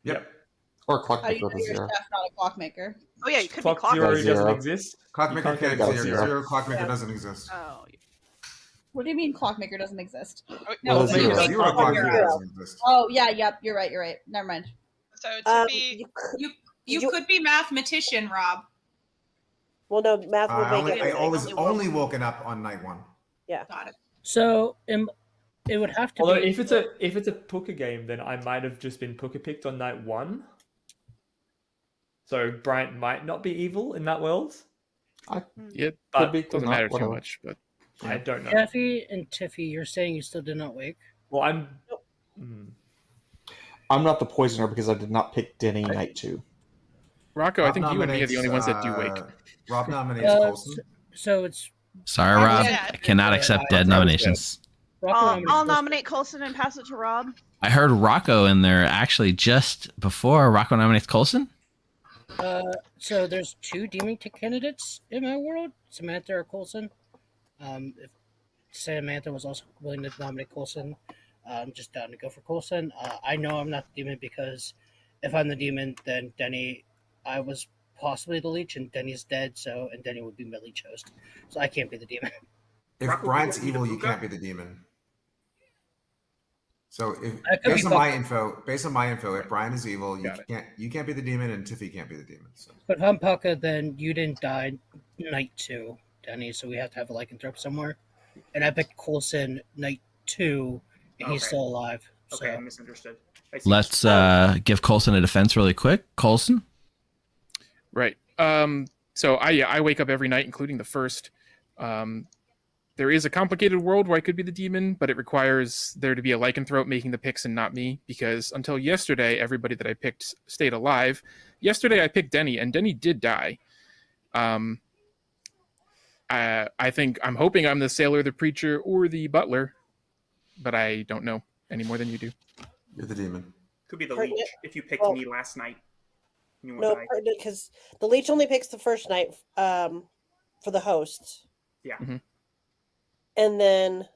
Yep. Or How do you clockmaker know with a you're a 0. chef, not a clockmaker? Oh yeah, you could Clock be clock. zero Zero. doesn't exist. Clockmaker You can't get a exist. zero. Zero clockmaker Yeah. doesn't exist. Oh, What do you mean clockmaker doesn't exist? Oh, No, With a but you zero. wake Zero up when you're clockmaker out. doesn't exist. Oh yeah, yep. You're right. Never mind. So to be You could- You You- could be mathematician, Rob. well, no, math will I make it. only woken up on night 1. Got it. So it would have to Although be. if it's a poker game, then I might have just been poker picked on night 1. So Bryant might not be evil in that world. It But be, doesn't not, matter too whatever. much, but I don't know. Jeffy and Tiffy, you're saying you still did not wake? Well, I'm. I'm not the poisoner because I did not pick Denny night 2. Rocco, I Rob think you and me are the only ones that do wake. Rob nominates Colson. So it's Sorry, I'm Rob. dead. I cannot accept dead nominations. Rocco I'll nominates nominate Colson and pass it to Rob. I heard Rocco in there actually just before Rocco nominates Colson. So there's 2 demon candidates in my world, Samantha or Coulson. If Samantha was also willing to nominate Coulson, I'm just down to go for Coulson. I know I'm not the demon because if I'm the demon, then Denny, I was possibly the leech, and Denny's dead, and Denny would be my leech host. So I can't be the demon. If Rocco Brian's could be the evil, you puka? can't be the demon. So if I could based be on my both. info, if Brian is evil, Got it. you can't be the demon, and Tiffy can't be the demon. So. But if I'm Pucka, then you didn't die night 2, Denny, so we have to have a lycanthrope somewhere. And I picked Coulson night 2, and he's Okay. still alive. Okay, I So misunderstood. I see. Let's give Colson a defense really quick. Colson? Right. So I wake up every night, including the first. There is a complicated world where I could be the demon, but it requires there to be a lycanthrope making the picks and not me, because until yesterday, everybody that I picked stayed alive. Yesterday, I picked Denny, and Denny did die. I think I'm hoping I'm the sailor, the preacher, or the butler, but I don't know any more than you do. You're the demon. Could be the Pertinent- leech if you picked well- me last night. You won't No, die. because the leech only picks the first night for the host. Yeah. Mhm. And then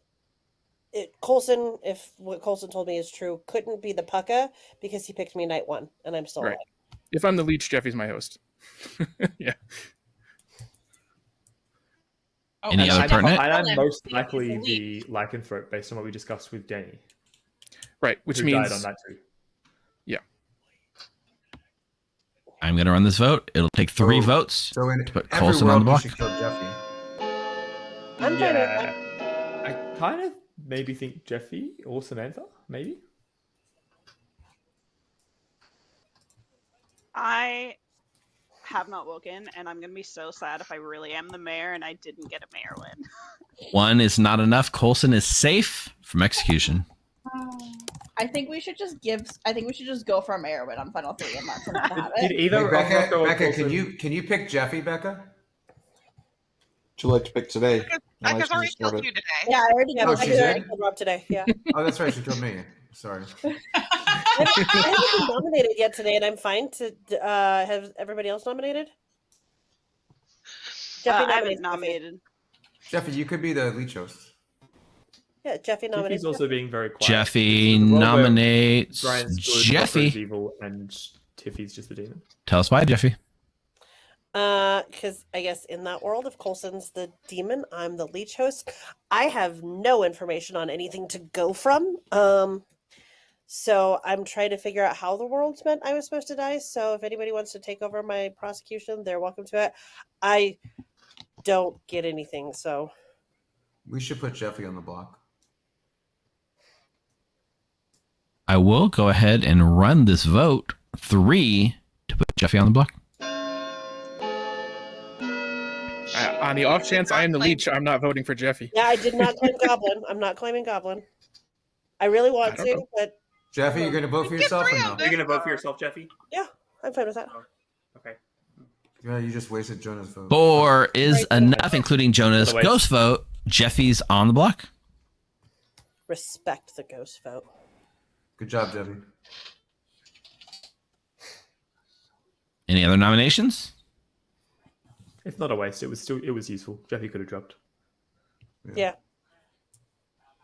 Colson, if what Colson told me is true, couldn't be the pucka because he picked me night 1, and I'm still Right. alive. If I'm the leech, Jeffy's my host. Yeah. Oh, Any other I'm, pertinent? and I'm most He's likely elite. the lycanthrope based on what we discussed with Danny, Right, which who means died on that too. I'm going to run this vote. It'll take 3 So- votes So in to put every Coulson on world, the you block. should kill Jeffy. I'm fine with that. I kind of maybe think Jeffy or Samantha, maybe. I have not woken, and I'm gonna be so sad if I really am the mayor and I didn't get a mayor win. 1 is not enough. Coulson is safe from execution. I think we should just go for a mayor win on Final 3 and let Samantha have Did it. either Hey, of Rocco or Becca, Coulson- can you pick Jeffy, Becca? Would you like to pick today? Becca's already killed you today. Yeah, I already Yeah, got Oh, I she did did? kill Rob today. Yeah. Oh, that's right. She killed me. Sorry. I haven't been nominated yet today, and I'm fine to have everybody else nominated. Jeffy I haven't nominates Jeffy. nominated. Jeffy, you could be the leech host. Yeah, Jeffy nominates. Tiffy's also being very quiet. Jeffy It's a world where nominates Brian's good, Jeffy. Rocco's evil, and Tiffy's just the demon. Tell us why, Jeffy. Because I guess in that world, if Coulson's the demon, I'm the leech host. I have no information on anything to go from. So I'm trying to figure out how the world's meant I was supposed to die. So if anybody wants to take over my prosecution, they're welcome to it. I don't get anything, so We should put Jeffy on the block. I will go ahead and run this vote 3 to put Jeffy on the block. on the off chance I am the leech, I'm not voting for Jeffy. yeah, I did not claim Goblin. I'm not claiming Goblin. I really want I don't to, know. but Jeffy, you're going to vote for Get yourself or 3 no? on You're this. gonna vote for yourself, Jeffy? I'm fine with that. Okay. Yeah, you just wasted Jonah's vote. 4 is enough, including Jonah's By the way- ghost vote. Jeffy's on the block. Respect the ghost vote. Good job, Jeffy. Any other nominations? It's not a waste. It was useful. Jeffy could have dropped. Yeah.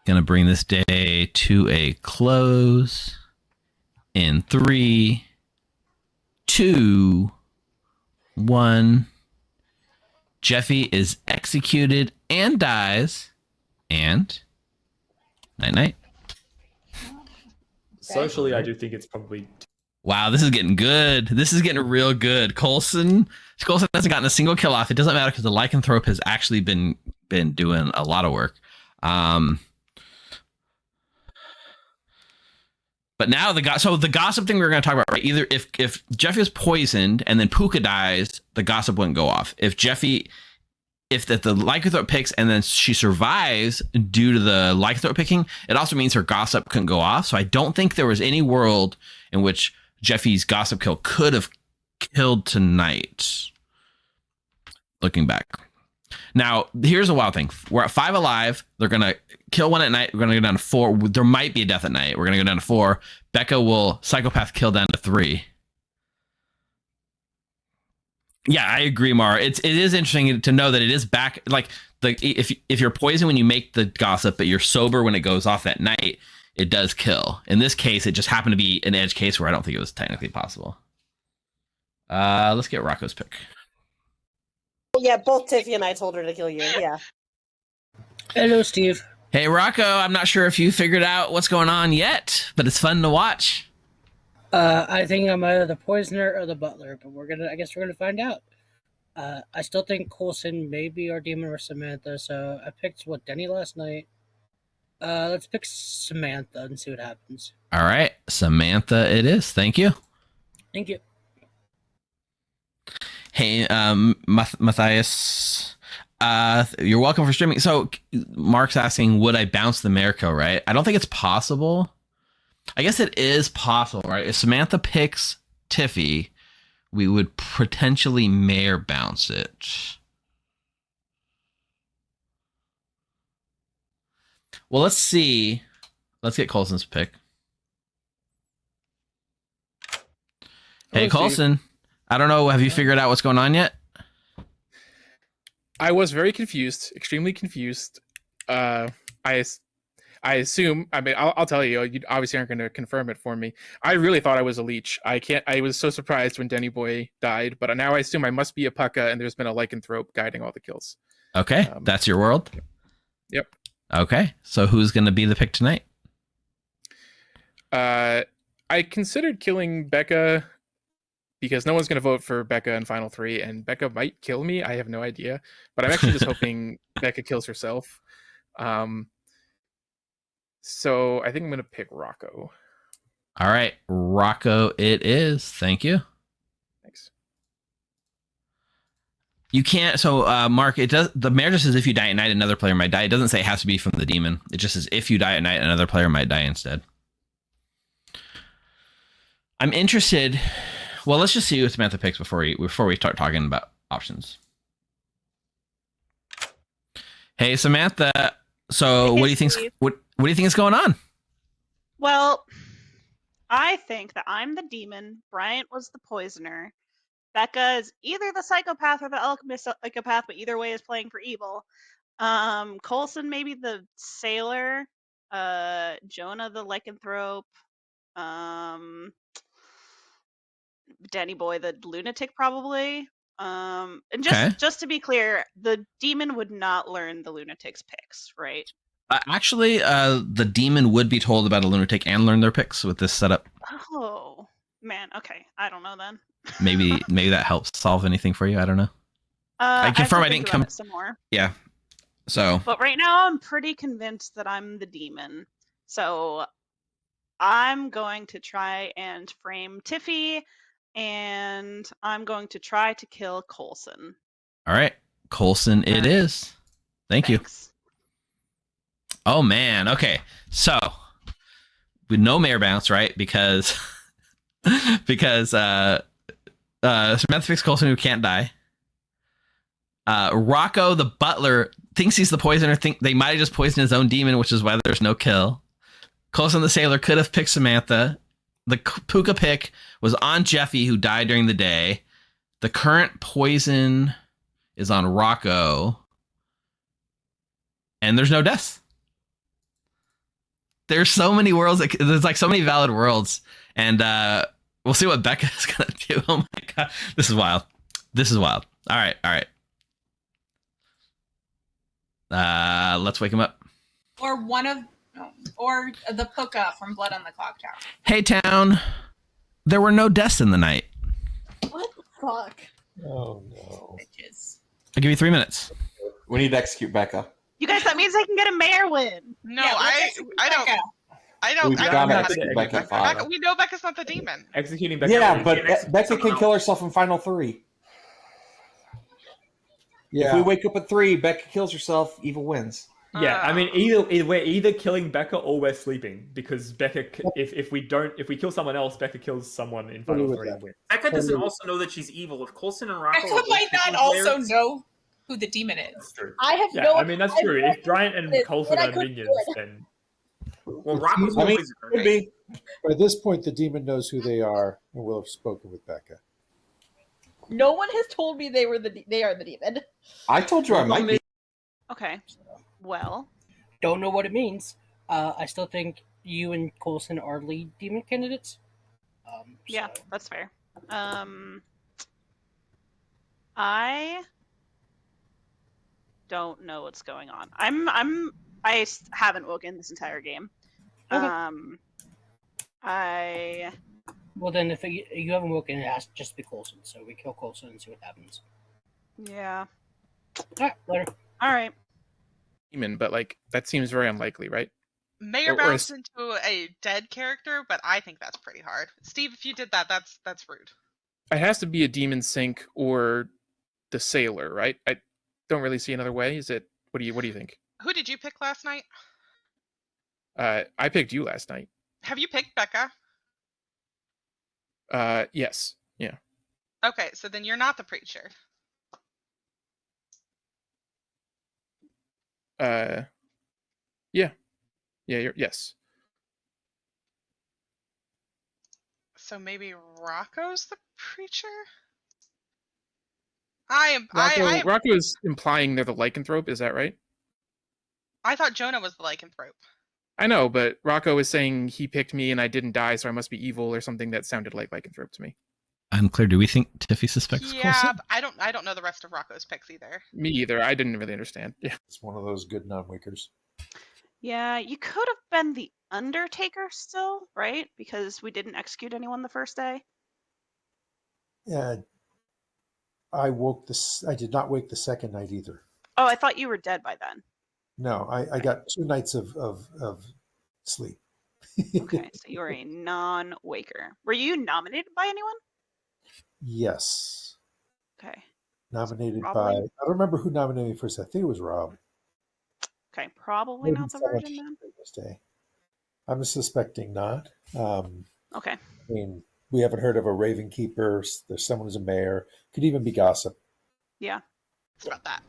Gonna bring this day to a close in 3, 2, 1. Jeffy is executed and dies. And night night. Socially, I do think it's probably Wow, this is getting good. This is getting real good. Coulson hasn't gotten a single kill off. It doesn't matter because the lycanthrope has actually been doing a lot of work. But now the gossip thing we're going to talk about, right? Either if Jeffy is poisoned and then Puka dies, the gossip wouldn't go off. If the lycanthrope picks and then she survives due to the lycanthrope picking, it also means her gossip couldn't go off. So I don't think there was any world in which Jeffy's gossip kill could have killed tonight. Looking back. Now, here's a wild thing. We're at 5 alive. They're going to kill 1 at night. We're going to go down to 4. There might be a death at night. We're going to go down to 4. Becca will psychopath kill down to 3. Yeah, I agree, Mara. It is interesting to know that it is back. Like if you're poisoned when you make the gossip, but you're sober when it goes off at night, it does kill. In this case, it just happened to be an edge case where I don't think it was technically possible. Let's get Rocco's pick. Yeah, both Tiffy and I told her to kill you. Yeah. Hello, Steve. Hey, Rocco, I'm not sure if you figured out what's going on yet, but it's fun to watch. I think I'm either the poisoner or the butler, but I guess we're gonna find out. I still think Coulson may be our demon or Samantha, so I picked Denny last night. Let's pick Samantha and see what happens. All right, Samantha it is. Thank you. Thank you. Hey, Matthias, you're welcome for streaming. So Mark's asking, would I bounce the Mariko, right? I don't think it's possible. I guess it is possible, right? If Samantha picks Tiffy, we would potentially mayor bounce it. Well, let's see. Let's get Coulson's pick. Hey, Hello, Coulson. Steve. I don't know. Have you figured out what's going on yet? I was very confused, extremely confused. I I assume. I mean, I'll tell you. You obviously aren't going to confirm it for me. I really thought I was a leech. I was so surprised when Denny Boy died, but now I assume I must be a Pucka, and there's been a lycanthrope guiding all the kills. Okay, that's your world. Yep. Okay, so who's going to be the pick tonight? I considered killing Becca because no one's going to vote for Becca in Final 3, and Becca might kill me. I have no idea, but I'm actually just hoping Becca kills herself. So I think I'm going to pick Rocco. All right, Rocco it is. Thank you. Thanks. You can't. So, Mark, it does. The mayor just says if you die at night, another player might die. It doesn't say it has to be from the demon. It just says if you die at night, another player might die instead. I'm interested. Well, let's just see what Samantha picks before we start talking about options. Hey, Samantha. So, what do you think? What do you think is going on? Well, I think that I'm the demon. Bryant was the poisoner. Becca is either the psychopath or the alchemist psychopath, but either way is playing for evil. Coulson maybe the sailor. Jonah the lycanthrope. Danny Boy the lunatic probably. And just to be clear, the demon would not learn the lunatic's picks, right? Actually, the demon would be told about a lunatic and learn their picks with this setup. Oh man, okay. I don't know then. Maybe that helps solve anything for you. I don't know. I confirm I didn't come some more. Yeah. So. But right now, I'm pretty convinced that I'm the demon. So I'm going to try and frame Tiffy, and I'm going to try to kill Coulson. All right, Coulson it is. Thanks. You. Oh man. Okay. So with no mayor bounce, right? Because Samantha picks Coulson who can't die. Rocco the butler thinks he's the poisoner. Think they might have just poisoned his own demon, which is why there's no kill. Coulson the sailor could have picked Samantha. The Puka pick was on Jeffy, who died during the day. The current poison is on Rocco. And there's no deaths. There's so many worlds. There's like so many valid worlds. And we'll see what Becca is going to do. Oh my God. This is wild. All right. Let's wake him up. Or the Puka from Blood on the Clocktower. Hey, town. There were no deaths in the night. What the fuck? Oh, no. Bitches. I'll give you 3 minutes. We need to execute Becca. You guys, that means I can get a mayor win. No, Yeah, I don't. We've got to execute Becca at 5. Becca, we know Becca's not the demon. Executing Becca. Yeah, but Becca can kill herself in Final 3. Yeah. If we wake up at 3, Becca kills herself, evil wins. Yeah, I mean, either we're either killing Becca or we're sleeping, because Becca, if we kill someone else, Becca kills someone in Final 3 and wins. Becca doesn't also know that she's evil. If Coulson and Rocco Becca might not also know who the demon is. That's true. I have Yeah, no. I mean that's true. If Bryant and Coulson are minions, then well, Rocco's I mean, poisoner. could be. By this point, the demon knows who they are and will have spoken with Becca. No one has told me they are the demon. I told you I might be. Okay. Well, Don't know what it means. I still think you and Coulson are lead demon candidates. yeah, that's fair. I don't know what's going on. I haven't woken this entire game. Okay. I Well, then if you haven't woken, it has to just be Coulson. So we kill Coulson and see what happens. yeah. All right, later. All right. Demon, but like that seems very unlikely, right? Mayor Or bounced into a dead character, but I think that's pretty hard. Steve, if you did that, that's rude. It has to be a demon sync or the sailor, right? I don't really see another way. Is it? What do you think? Who did you pick last night? I picked you last night. Have you picked Becca? Yes. Yeah. Okay, so then you're not the preacher. Yeah. Yes. So maybe Rocco's the preacher? Rocco is implying they're the lycanthrope. Is that right? I thought Jonah was the lycanthrope. I know, but Rocco is saying he picked me and I didn't die, so I must be evil or something that sounded like lycanthrope to me. Unclear. Do we think Tiffy suspects Yeah, Coulson? but I don't know the rest of Rocco's picks either. Me either. I didn't really understand. Yeah. It's one of those good non-wakers. Yeah, you could have been the Undertaker still, right? Because we didn't execute anyone the first day. Yeah, I did not wake the second night either. Oh, I thought you were dead by then. No, I got 2 nights of sleep. Okay, so you were a non-waker. Were you nominated by anyone? Yes. Okay. Nominated Probably- by, I don't remember who nominated me first. I think it was Rob. Okay, probably Maybe not the someone Virgin then. this day. I'm suspecting not. Okay. I mean, we haven't heard of a Raven Keeper. There's someone who's a mayor. Could even be Gossip. Yeah. It's about that.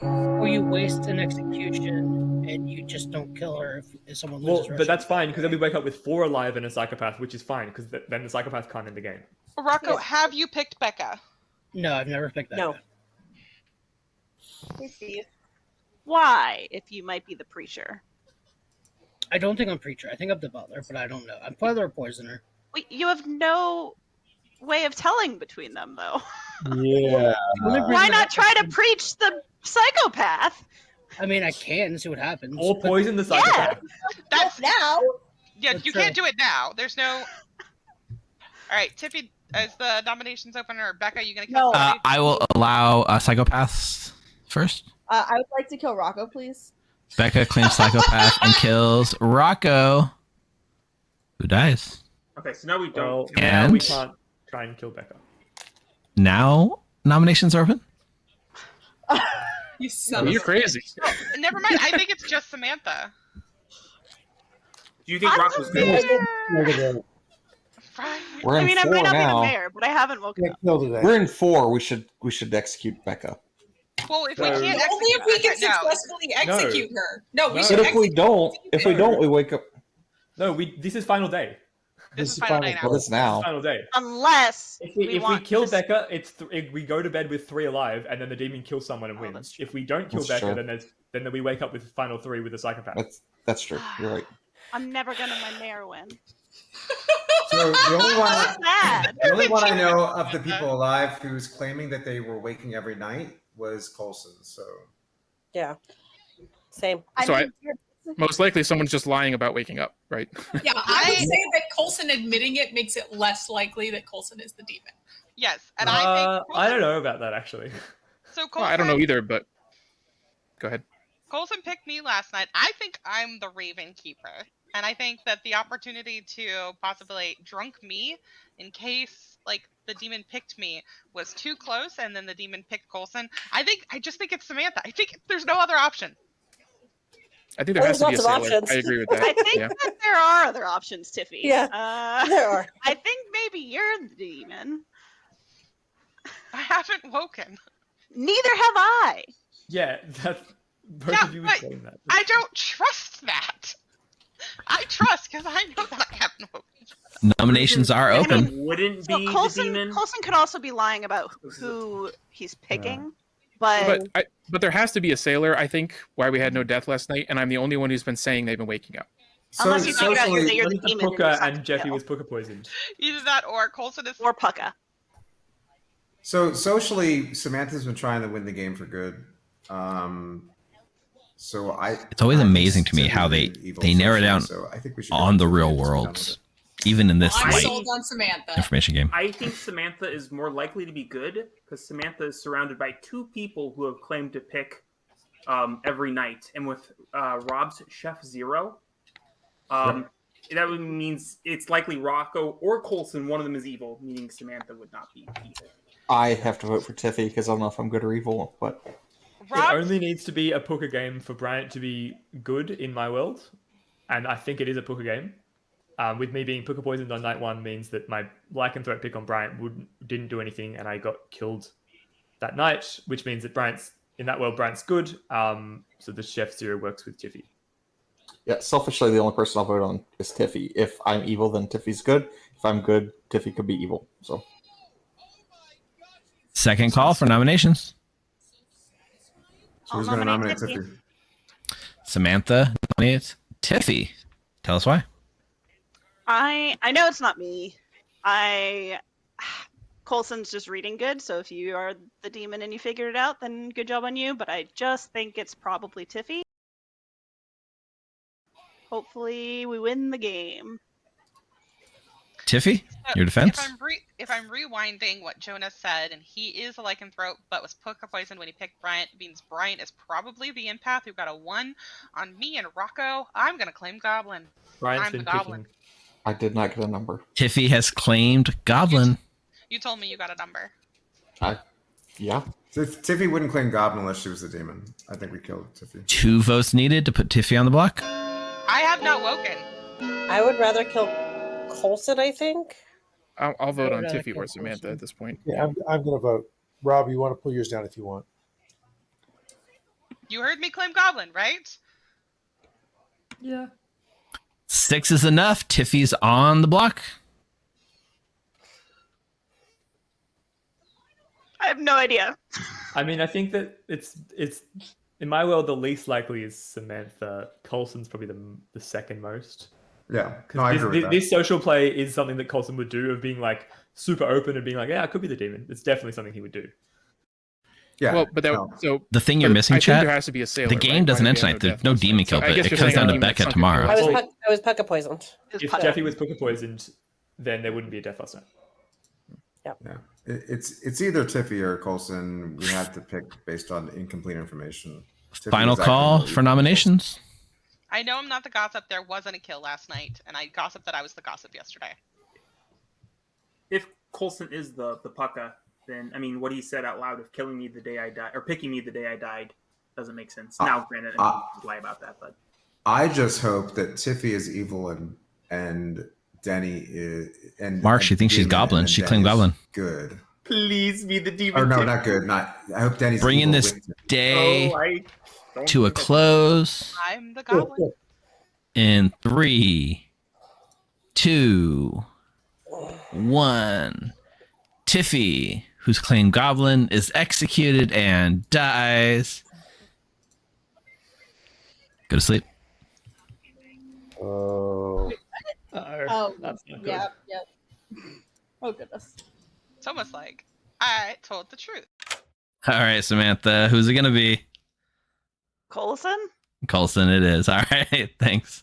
Or you waste an execution and you just don't kill her if someone loses. Well, but that's fine because then we wake up with 4 alive and a psychopath, which is fine because then the psychopath can't end the game. Rocco, have you picked Becca? No, I've never picked that. No. Hey, Steve. Why, if you might be the preacher? I don't think I'm preacher. I think I'm the butler, but I don't know. I'm butler or poisoner. Wait, you have no way of telling between them, though. Yeah. Why not try to preach the psychopath? I mean, I can and see what happens. Or but- poison the psychopath. That's now. Yeah, That's you true. can't do it now. There's no. All right, Tiffy, is the nominations open, or Becca? You gonna kill No. somebody? I will allow psychopaths first. I would like to kill Rocco, please. Becca claims psychopath and kills Rocco, who dies. Okay, so now we don't. Well, do now we And- can't try and kill Becca. Now nominations are open. You son You're of a- crazy. Oh, never mind. I think it's just Samantha. Do you think I'm Rocco's the good? mayor. Right. We're in I mean, I 4 might not now. be the mayor, but I haven't woken up. We're in 4. We should execute Becca. Well, if we So- can't Only execute if we can Becca, no. successfully execute her. No, we No. should But if we execute. don't, we wake up. No, this is final day. This is final day now. Well, it's now. Final day. Unless If we want kill to- Becca, we go to bed with 3 alive, and then the demon kills someone and Oh, wins. that's true. If we don't kill That's Becca, true. then we wake up with final 3 with a psychopath. That's true. You're right. I'm never gonna my mayor win. So the only one, That's bad. the only one I know of the people alive who's claiming that they were waking every night was Coulson. So Yeah. Same. So mean, most likely someone's just lying about waking up, right? Yeah, I would say that Coulson admitting it makes it less likely that Coulson is the demon. Yes, and I think I don't know about that actually. so. Coulson, Well, I don't know either, but go ahead. Coulson picked me last night. I think I'm the Raven Keeper. And I think that the opportunity to possibly drunk me in case like the demon picked me was too close and then the demon picked Coulson. I just think it's Samantha. I think there's no other option. I think there has to be a There's lots of sailor. options. I agree with I that. think Yeah. that there are other options, Tiffy. Yeah, there are. I think maybe you're the demon. I haven't woken. Neither have I. Yeah, that both Yeah, of you but are saying that. I don't trust that. I trust because I know that I haven't woken. Nominations are I open. mean, Wouldn't So be the Coulson demon. could also be lying about who he's picking, but But there has to be a sailor, I think, why we had no death last night, and I'm the only one who's been saying they've been waking up. unless you think about socially- that you're the Monica demon Pucca and and Jeffy was Pucca poisoned. Either that or Coulson is. or Pucka. So socially, Samantha's been trying to win the game for good. So It's always I think amazing to me how Tiffany evil they narrow socially, down so I think we should go on the with real Samantha. world, even in this I'm light sold on Samantha. information game. I think Samantha is more likely to be good because Samantha is surrounded by 2 people who have claimed to pick every night, and with Rob's Chef Zero, that would means it's likely Rocco or Coulson. One of them is evil, meaning Samantha would not be evil. I have to vote for Tiffy because I don't know if I'm good or evil, but Rob, It only needs to be a Pucca game for Bryant to be good in my world, and I think it is a Pucca game. With me being Pucca poisoned on night 1 means that my lycanthrope pick on Bryant didn't do anything, and I got killed that night, which means that Bryant's good. So the Chef Zero works with Tiffy. yeah, selfishly, the only person I'll vote on is Tiffy. If I'm evil, then Tiffy's good. If I'm good, Tiffy could be evil. So Second call for nominations. So who's going to nominate Tiffy? Samantha nominates Tiffy, tell us why. I know it's not me. Coulson's just reading good, so if you are the demon and you figured it out, then good job on you, but I just think it's probably Tiffy. Hopefully we win the game. Tiffy, your defense? If I'm rewinding what Jonah said, and he is a lycanthrope, but was poker poisoned when he picked Bryant, means Bryant is probably the empath who got a 1 on me and Rocco. I'm gonna claim Goblin. Bryant's I'm been the Goblin. picking. I did not get a number. Tiffy has claimed Goblin. You told me you got a number. Yeah. Tiffy wouldn't claim Goblin unless she was the demon. I think we killed Tiffy. 2 votes needed to put Tiffy on the block. I have not woken. I would rather kill Coulson, I think. I'll vote on I'd Tiffy kill or Samantha Coulson. at this point. Yeah, I'm going to vote. Rob, you want to pull yours down if you want. You heard me claim Goblin, right? Yeah. 6 is enough. Tiffy's on the block. I have no idea. I mean, I think that it's in my world the least likely is Samantha. Coulson's probably the second most. Yeah, no, I agree with that. This social play is something that Coulson would do, of being like super open and being like, yeah, I could be the demon. It's definitely something he would do. Yeah. Well, but that, no. so The thing you're missing, I think chat, there has to be a sailor. the game right? doesn't Why end do we tonight. have There's no death demon last kill, night? but I guess it you're comes saying down to demon Becca sunk tomorrow. into I it. was Pekka poisoned. If Jeffy was poker poisoned, then there wouldn't be a death last night. Yeah, it's either Tiffy or Coulson. We had to pick based on incomplete information. Tiffy Final was acting call more for evil. nominations. I know I'm not the gossip. There wasn't a kill last night, and I gossiped that I was the gossip yesterday. If Coulson is the Pekka, then I mean, what he said out loud of killing me the day I died or picking me the day I died doesn't make sense. Now, granted, I mean, lie about that, but I just hope that Tiffy is evil and Denny is and Mark, she thinks she's demon, Goblin. and She Denny's claimed Goblin. Good. please be the demon. Or no, kill. not good. Not. I hope Denny's Bringing evil this with Tiffy. day Oh, I don't to a think that- close I'm the Goblin. in 3, 2, 1. Tiffy, who's claimed Goblin, is executed and dies. Go to sleep. Oh. Oh, That's not good. yeah. Oh goodness. It's almost like I told the truth. All right, Samantha, who's it going to be? Coulson? Coulson, it is. All right, thanks.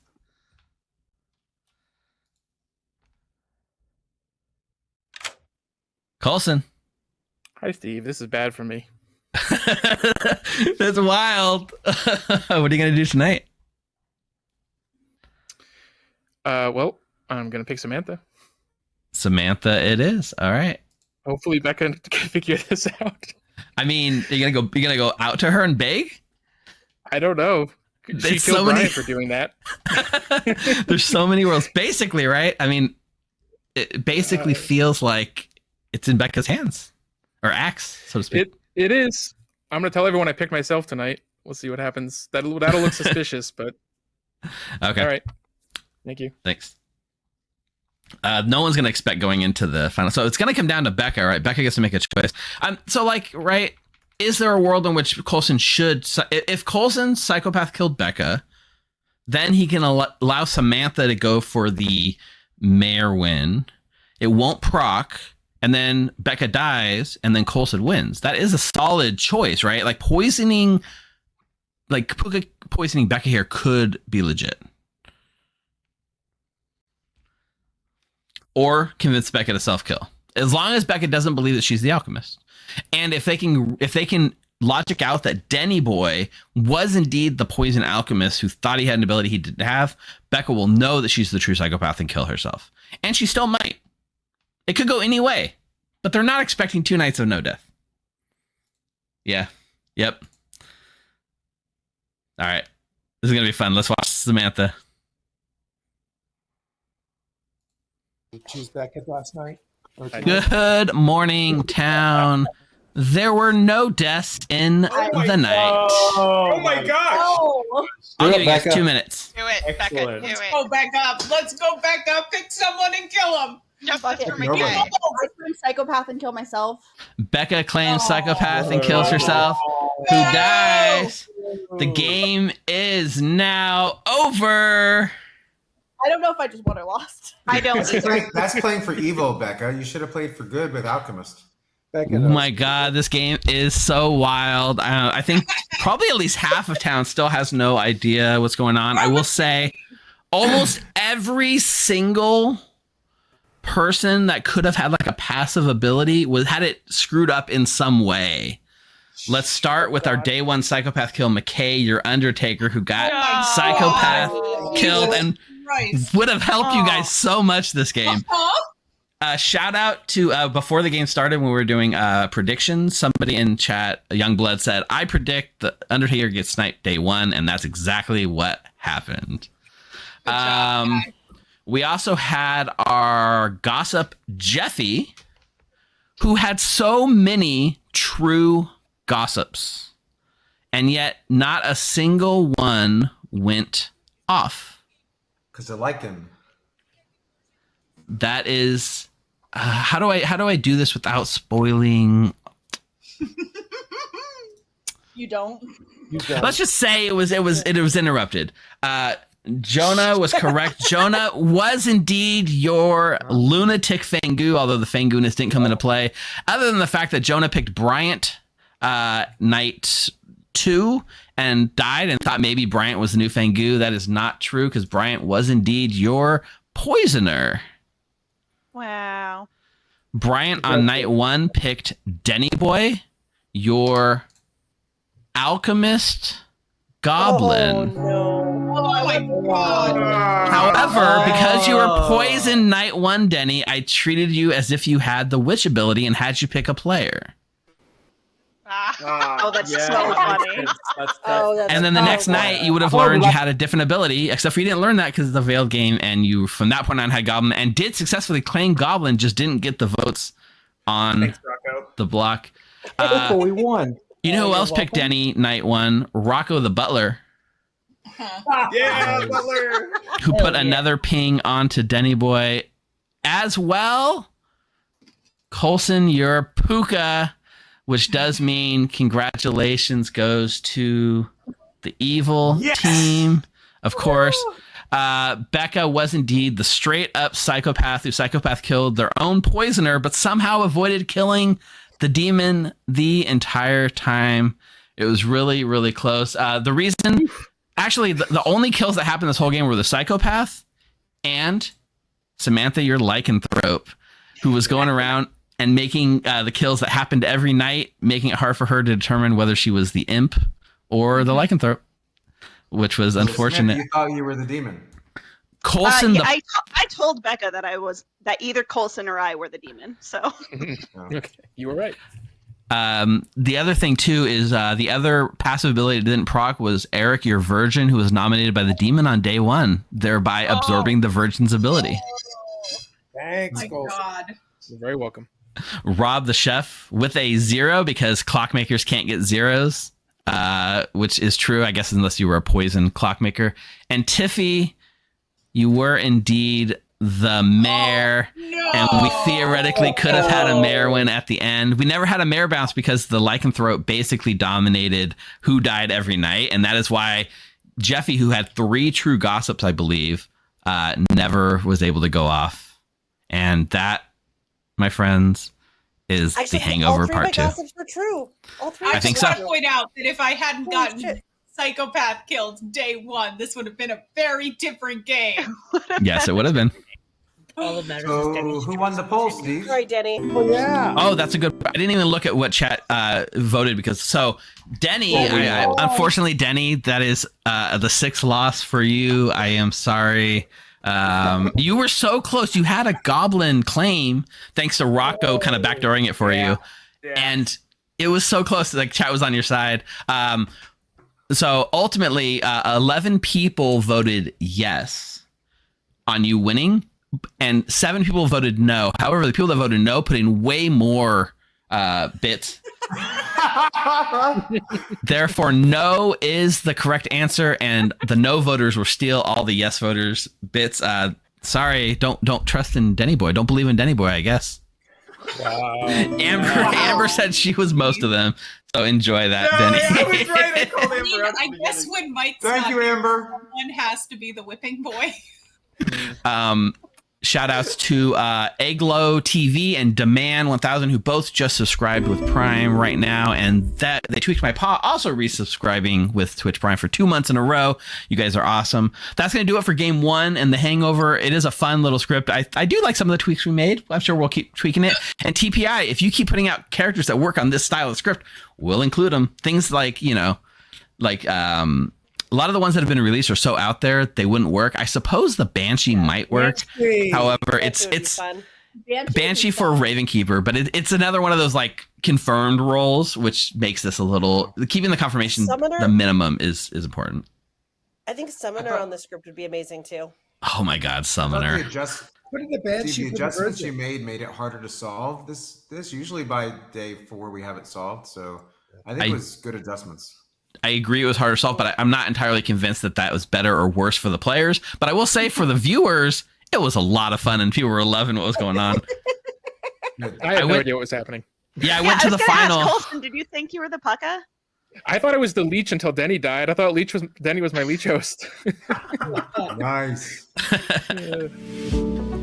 Coulson. Hi, Steve. This is bad for me. That's wild. What are you going to do tonight? Well, I'm gonna pick Samantha. Samantha, it is. All right. Hopefully, Becca can figure this out. I mean, you're gonna go out to her and beg? I don't know. She There's killed so many- Brian for doing that. There's so many worlds. Basically, right? I mean, it basically feels like it's in Becca's hands. Or axe, so to speak. It is. I'm gonna tell everyone I picked myself tonight. We'll see what happens. That'll look suspicious, but Okay. all right. Thank you. Thanks. No one's going to expect going into the final. So it's going to come down to Becca, right? Becca gets to make a choice. So, like, right, is there a world in which Coulson should... If Coulson's psychopath killed Becca, then he can allow Samantha to go for the mayor win. It won't proc, and then Becca dies, and then Coulson wins. That is a solid choice, right? Like, poisoning Becca here could be legit. Or convince Becca to self-kill, as long as Becca doesn't believe that she's the alchemist. And if they can logic out that Denny Boy was indeed the poison alchemist who thought he had an ability he didn't have, Becca will know that she's the true psychopath and kill herself. And she still might. It could go any way, but they're not expecting 2 nights of no death. Yeah. Yep. All right. This is gonna be fun. Let's watch Samantha. Choose Beckett last night? Or tonight? Good morning, town. There were no deaths in the night. Oh my gosh! Oh, I'll Do give it, you guys Becca. 2 minutes. Do it, Becca. Excellent. Do Let's it. go back up. Let's go back up. Pick someone and kill him. Justice for Fucking over. McKay. I claim psychopath and kill myself. Becca claims Oh. psychopath and kills herself. Who No. dies? The game is now over. I don't know if I just won or lost. I don't. That's playing for evil, Becca. You should have played for good with Alchemist. Becca Oh knows. my god, this game is so wild. I think probably at least half of town still has no idea what's going on. I will say almost every single person that could have had like a passive ability had it screwed up in some way. Let's start with our day one psychopath kill, McKay, your Undertaker, who got psychopath killed and would have helped you guys so much this game. Shout out to before the game started when we were doing predictions. Somebody in chat, Youngblood, said, I predict the Undertaker gets sniped day one, and that's exactly what happened. We also had our gossip Jeffy, who had so many true gossips, and yet not a single one went off. Because I like him. That is how do I do this without spoiling? You don't. Let's just say it was interrupted. Jonah was correct. Jonah was indeed your lunatic Fangu, although the Fangooness didn't come into play. Other than the fact that Jonah picked Bryant night 2 and died and thought maybe Bryant was the new Fangu. That is not true because Bryant was indeed your poisoner. Wow. Bryant on night 1 picked Denny Boy, your alchemist goblin. Oh no. Oh my god. However, because you were poisoned night 1, Denny, I treated you as if you had the witch ability and had you pick a player. Oh, that's so funny. And then the next night, you would have learned you had a different ability, except for you didn't learn that because of the veiled game, and you, from that point on, had Goblin, and did successfully claim Goblin, just didn't get the votes on the block. We won. You know who else picked Denny night 1? Rocco the Butler, Yeah, Butler. who put another ping onto Denny Boy as well. Coulson, your Puka, which does mean congratulations goes to the evil team, of course. Becca was indeed the straight up psychopath who psychopath killed their own poisoner, but somehow avoided killing the demon the entire time. It was really, really close. The reason, actually, the only kills that happened this whole game were the psychopath and Samantha, your lycanthrope, who was going around and making the kills that happened every night, making it hard for her to determine whether she was the imp or the lycanthrope, which was unfortunate. You thought you were the demon. Coulson, I told Becca that either Coulson or I were the demon. So Okay, you were right. the other thing too is the other passive ability that didn't proc was Eric, your virgin, who was nominated by the demon on day 1, thereby absorbing the virgin's ability. Thanks, My Coulson. god. You're very welcome. Rob the chef with a 0 because clockmakers can't get zeros, which is true, I guess, unless you were a poison clockmaker. And Tiffy, you were indeed the mayor, and we theoretically could have had a mayor win at the end. We never had a mayor bounce because the lycanthrope basically dominated who died every night, and that is why Jeffy, who had 3 true gossips, I believe, never was able to go off. And that, my friends, is the Hangover Part 2. Gossips were true. All 3. I think just so. want to point out that if I hadn't Holy gotten shit. psychopath killed day 1, this would have been a very different game. Yes, it would have been. All that matters is So Denny's who won the poll, Steve? Sorry, Denny. Oh yeah. Oh, that's a good. I didn't even look at what chat voted because Denny. Unfortunately, Denny, that is the 6th loss for you. I am sorry. You were so close. You had a goblin claim thanks to Rocco kind of backdooring it for you, and it was so close. Like chat was on your side. So ultimately, 11 people voted yes on you winning, and 7 people voted no. However, the people that voted no put in way more bits. Therefore, no is the correct answer, and the no voters will steal all the yes voters bits. Sorry, don't trust in Denny Boy. Don't believe in Denny Boy, I guess. Wow. Amber said she was most of them, so enjoy that, Denny. I was right. I called Amber out. I guess when Mike's Thank you, Amber. one has to be the whipping boy. Shout outs to Eglo TV and Demand 1000, who both just subscribed with Prime right now, and that they tweaked my paw, also resubscribing with Twitch Prime for 2 months in a row. You guys are awesome. That's going to do it for game 1 and the Hangover. It is a fun little script. I do like some of the tweaks we made. I'm sure we'll keep tweaking it. And TPI, if you keep putting out characters that work on this style of script, we'll include them. Things like, a lot of the ones that have been released are so out there they wouldn't work. I suppose the Banshee might work. However, it's Banshee for Ravenkeeper, but it's another one of those like confirmed roles, which makes this a little keeping the confirmation the minimum is important. I think Summoner on the script would be amazing too. Oh my God, Summoner! What are the adjustments you made it harder to solve. This usually by day 4 we have it solved. So I think it was good adjustments. I agree it was harder to solve, but I'm not entirely convinced that was better or worse for the players. But I will say for the viewers, it was a lot of fun and people were loving what was going on. I had no idea what was happening. Yeah, I went to the final. Ask Colson, did you think you were the Pucka? I thought I was the leech until Denny died. I thought Denny was my leech host. Nice.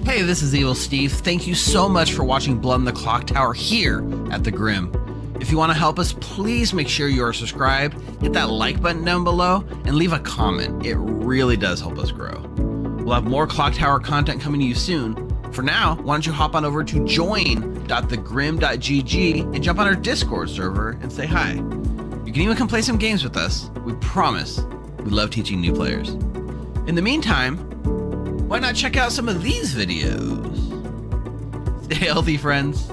Hey, this is Evil Steve. Thank you so much for watching Blood in the Clocktower here at the Grim. If you want to help us, please make sure you are subscribed, hit that like button down below, and leave a comment. It really does help us grow. We'll have more Clocktower content coming to you soon. For now, why don't you hop on over to join.thegrim.gg and jump on our Discord server and say hi. You can even come play some games with us. We promise we love teaching new players. In the meantime, why not check out some of these videos? Stay healthy, friends.